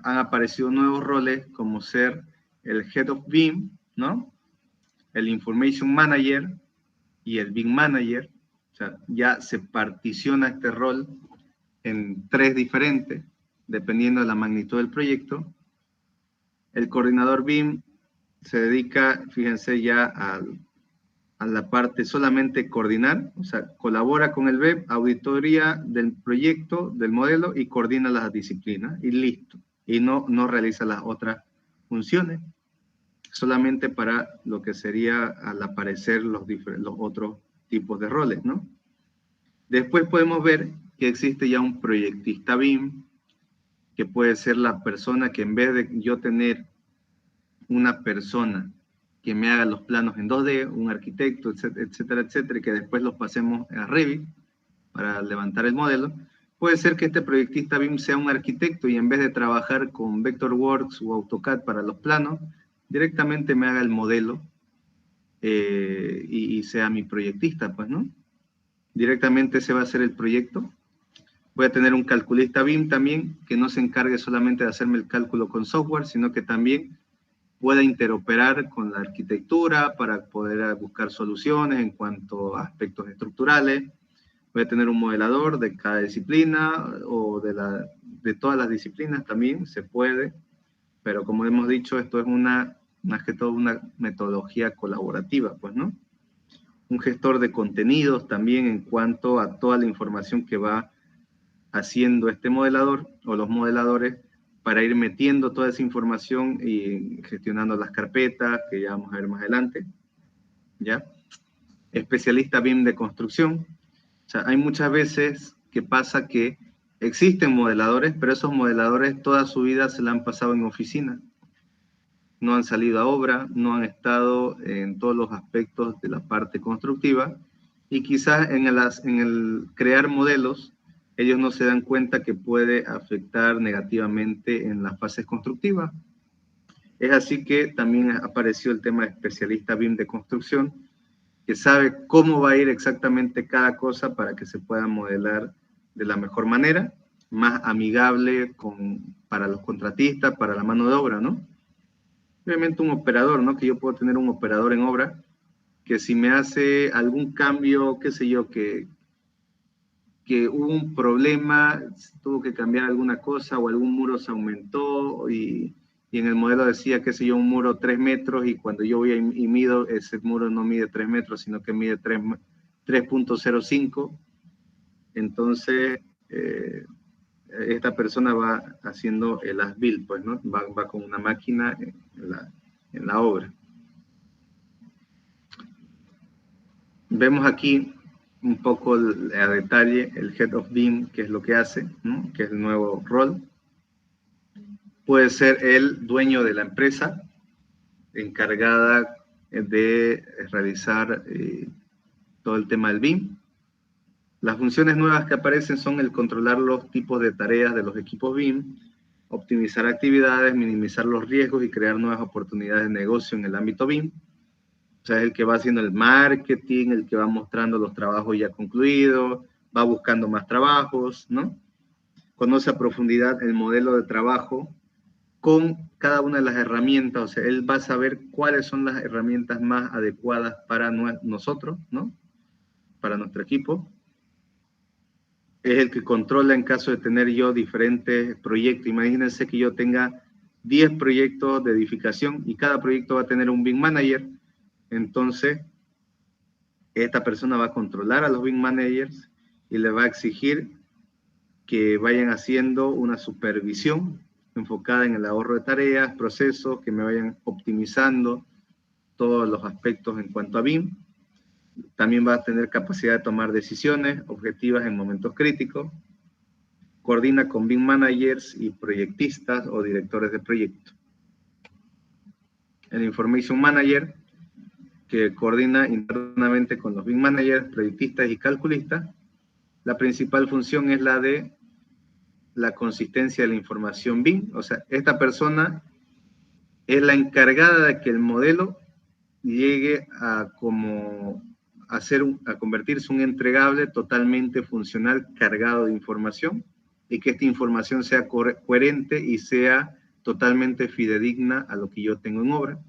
han aparecido nuevos roles como ser el Head of BIM, ¿no? El Information Manager y el BIM Manager. O sea, ya se particiona este rol en 3 diferentes, dependiendo de la magnitud del proyecto. El coordinador BIM se dedica, fíjense, ya a la parte solamente coordinar, o sea, colabora con el BEP, auditoría del proyecto, del modelo, y coordina las disciplinas, y listo. Y no realiza las otras funciones, solamente para lo que sería al aparecer los otros tipos de roles, ¿no? Después podemos ver que existe ya un proyectista BIM, que puede ser la persona que en vez de yo tener una persona que me haga los planos en 2D, un arquitecto, etcétera, etcétera, y que después los pasemos a Revit para levantar el modelo, puede ser que este proyectista BIM sea un arquitecto y en vez de trabajar con Vectorworks o AutoCAD para los planos, directamente me haga el modelo y sea mi proyectista, pues, ¿no? Directamente ese va a ser el proyecto. Voy a tener un calculista BIM también, que no se encargue solamente de hacerme el cálculo con software, sino que también pueda interoperar con la arquitectura para poder buscar soluciones en cuanto a aspectos estructurales. Voy a tener un modelador de cada disciplina o de todas las disciplinas también, se puede. Pero como hemos dicho, esto es más que todo una metodología colaborativa, pues, ¿no? Un gestor de contenidos también en cuanto a toda la información que va haciendo este modelador o los modeladores para ir metiendo toda esa información y gestionando las carpetas, que ya vamos a ver más adelante, ¿ya? Especialista BIM de construcción. O sea, hay muchas veces que pasa que existen modeladores, pero esos modeladores toda su vida se la han pasado en oficina. No han salido a obra, no han estado en todos los aspectos de la parte constructiva, y quizás en el crear modelos ellos no se dan cuenta que puede afectar negativamente en las fases constructivas. Es así que también apareció el tema de especialista BIM de construcción, que sabe cómo va a ir exactamente cada cosa para que se pueda modelar de la mejor manera, más amigable para los contratistas, para la mano de obra, ¿no? Obviamente un operador, ¿no? Que yo puedo tener un operador en obra, que si me hace algún cambio, qué sé yo, que hubo un problema, tuvo que cambiar alguna cosa o algún muro se aumentó y en el modelo decía, qué sé yo, un muro 3 metros y cuando yo voy y mido, ese muro no mide 3 metros, sino que mide 3.05. Entonces, esta persona va haciendo el as-built, pues, ¿no? Va con una máquina en la obra. Vemos aquí un poco a detalle el Head of BIM, que es lo que hace, ¿no? Que es el nuevo rol. Puede ser el dueño de la empresa, encargada de realizar todo el tema del BIM. Las funciones nuevas que aparecen son el controlar los tipos de tareas de los equipos BIM, optimizar actividades, minimizar los riesgos y crear nuevas oportunidades de negocio en el ámbito BIM. O sea, es el que va haciendo el marketing, el que va mostrando los trabajos ya concluidos, va buscando más trabajos, ¿no? Conoce a profundidad el modelo de trabajo con cada una de las herramientas, o sea, él va a saber cuáles son las herramientas más adecuadas para nosotros, ¿no? Para nuestro equipo. Es el que controla en caso de tener yo diferentes proyectos. Imagínense que yo tenga 10 proyectos de edificación y cada proyecto va a tener un BIM manager. Entonces, esta persona va a controlar a los BIM managers y le va a exigir que vayan haciendo una supervisión enfocada en el ahorro de tareas, procesos, que me vayan optimizando todos los aspectos en cuanto a BIM. También va a tener capacidad de tomar decisiones objetivas en momentos críticos. Coordina con BIM managers y proyectistas o directores de proyecto. El Information Manager, que coordina internamente con los BIM managers, proyectistas y calculistas. La principal función es la de la consistencia de la información BIM. O sea, esta persona es la encargada de que el modelo llegue a convertirse en un entregable totalmente funcional, cargado de información, y que esta información sea coherente y sea totalmente fidedigna a lo que yo tengo en obra,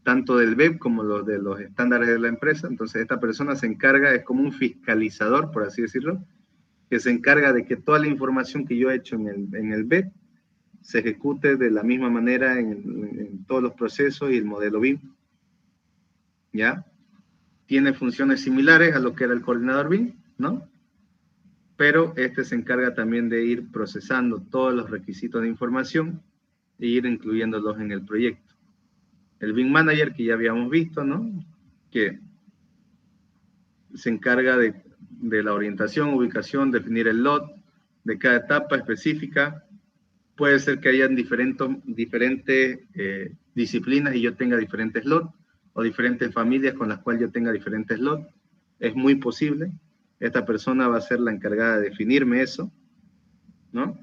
tanto del BEP como de los estándares de la empresa. Entonces esta persona se encarga, es como un fiscalizador, por así decirlo, que se encarga de que toda la información que yo he hecho en el BEP se ejecute de la misma manera en todos los procesos y el modelo BIM. ¿Ya? Tiene funciones similares a lo que era el coordinador BIM, ¿no? Pero este se encarga también de ir procesando todos los requisitos de información e ir incluyéndolos en el proyecto. El BIM Manager, que ya habíamos visto, ¿no? Que se encarga de la orientación, ubicación, definir el lot de cada etapa específica. Puede ser que hayan diferentes disciplinas y yo tenga diferentes lots, o diferentes familias con las cuales yo tenga diferentes lots. Es muy posible. Esta persona va a ser la encargada de definirme eso, ¿no?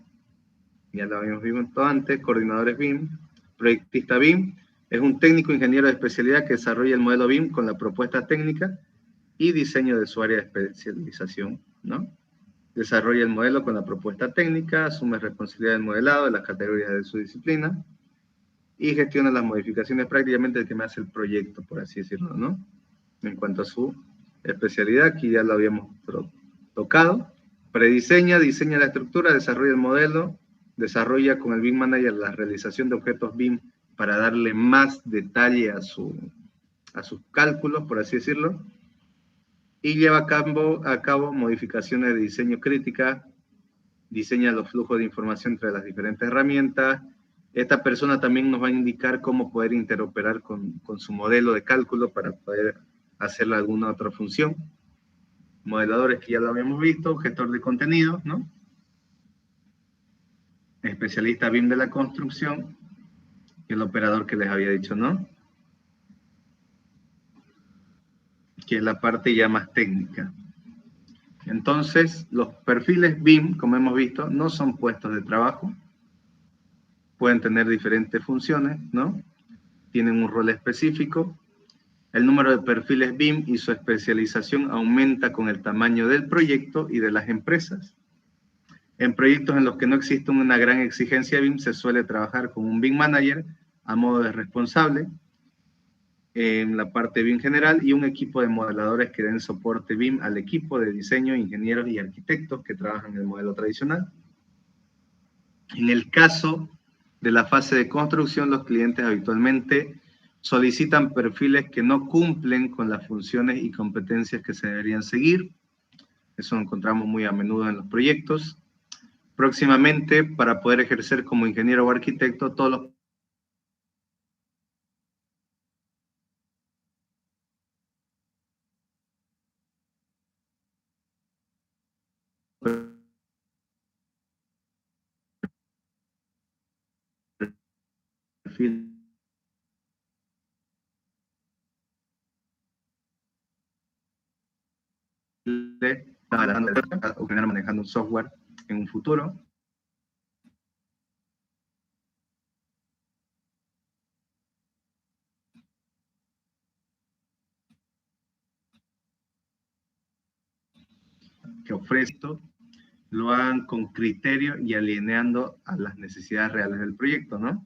Ya lo habíamos visto antes. Coordinadores BIM, proyectista BIM, es un técnico ingeniero de especialidad que desarrolla el modelo BIM con la propuesta técnica y diseño de su área de especialización, ¿no? Desarrolla el modelo con la propuesta técnica, asume responsabilidad del modelado de las categorías de su disciplina y gestiona las modificaciones, prácticamente el que me hace el proyecto, por así decirlo, ¿no? En cuanto a su especialidad, aquí ya lo habíamos tocado. Prediseña, diseña la estructura, desarrolla el modelo, desarrolla con el BIM Manager la realización de objetos BIM para darle más detalle a sus cálculos, por así decirlo, y lleva a cabo modificaciones de diseño crítica, diseña los flujos de información entre las diferentes herramientas. Esta persona también nos va a indicar cómo poder interoperar con su modelo de cálculo para poder hacerle alguna otra función. Modeladores, que ya lo habíamos visto, gestor de contenido, ¿no? Especialista BIM de la construcción, el operador que les había dicho, ¿no? Que es la parte ya más técnica. Entonces, los perfiles BIM, como hemos visto, no son puestos de trabajo. Pueden tener diferentes funciones, ¿no? Tienen un rol específico. El número de perfiles BIM y su especialización aumenta con el tamaño del proyecto y de las empresas. En proyectos en los que no existe una gran exigencia BIM, se suele trabajar con un BIM Manager a modo de responsable en la parte BIM general y un equipo de modeladores que den soporte BIM al equipo de diseño, ingenieros y arquitectos que trabajan en el modelo tradicional. En el caso de la fase de construcción, los clientes habitualmente solicitan perfiles que no cumplen con las funciones y competencias que se deberían seguir. Eso lo encontramos muy a menudo en los proyectos. Próximamente, para poder ejercer como ingeniero o arquitecto, todos los perfiles o manejando un software en un futuro. Que ofrece esto, lo hagan con criterio y alineando a las necesidades reales del proyecto, ¿no?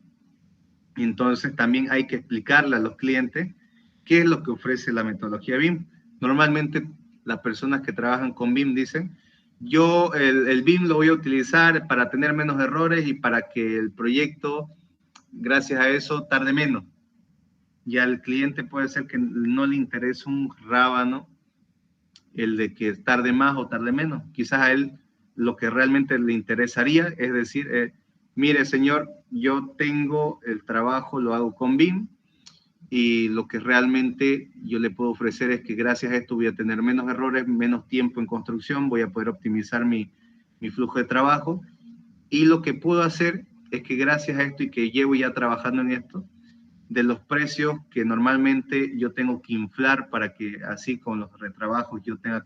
Entonces también hay que explicarle a los clientes qué es lo que ofrece la metodología BIM. Normalmente las personas que trabajan con BIM dicen, yo el BIM lo voy a utilizar para tener menos errores y para que el proyecto, gracias a eso, tarde menos. Y al cliente puede ser que no le interese un rábano el de que tarde más o tarde menos. Quizás a él lo que realmente le interesaría es decir, mire señor, yo tengo el trabajo, lo hago con BIM, y lo que realmente yo le puedo ofrecer es que gracias a esto voy a tener menos errores, menos tiempo en construcción, voy a poder optimizar mi flujo de trabajo, y lo que puedo hacer es que gracias a esto y que llevo ya trabajando en esto, de los precios que normalmente yo tengo que inflar para que así con los retrabajos yo tenga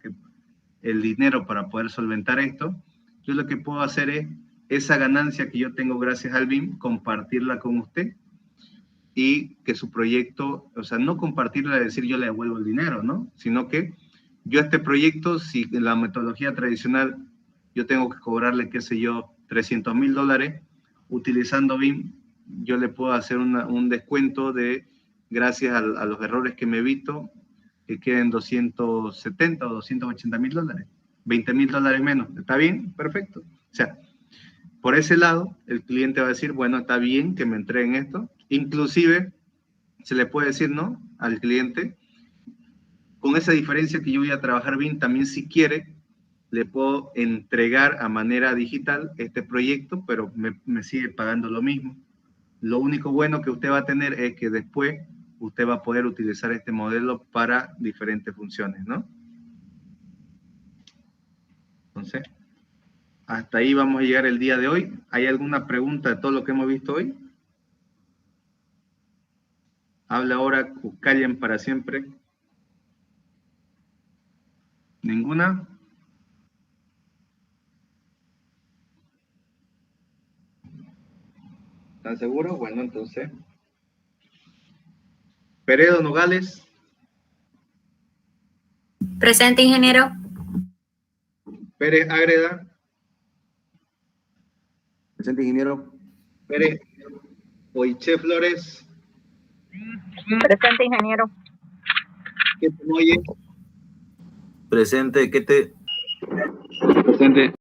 el dinero para poder solventar esto, yo lo que puedo hacer es esa ganancia que yo tengo gracias al BIM, compartirla con usted y que su proyecto, o sea, no compartirla de decir yo le devuelvo el dinero, ¿no? Sino que yo este proyecto, si en la metodología tradicional yo tengo que cobrarle, qué sé yo, $300,000, utilizando BIM, yo le puedo hacer un descuento de, gracias a los errores que me evito, que queden $270,000 o $280,000, $20,000 menos. ¿Está bien? Perfecto. O sea, por ese lado, el cliente va a decir, bueno, está bien que me entreguen esto. Inclusive, se le puede decir, ¿no?, al cliente, con esa diferencia que yo voy a trabajar BIM, también si quiere, le puedo entregar a manera digital este proyecto, pero me sigue pagando lo mismo. Lo único bueno que usted va a tener es que después usted va a poder utilizar este modelo para diferentes funciones, ¿no? Entonces, hasta ahí vamos a llegar el día de hoy. ¿Hay alguna pregunta de todo lo que hemos visto hoy? Habla ahora, callen para siempre. ¿Ninguna? ¿Están seguros? Bueno, entonces. Peredo Nogales. Presente, ingeniero. Pérez Ágreda. Presente, ingeniero. Pérez Oiche Flores. Presente, ingeniero. ¿Qué te oye? Presente, ¿qué te...? Presente.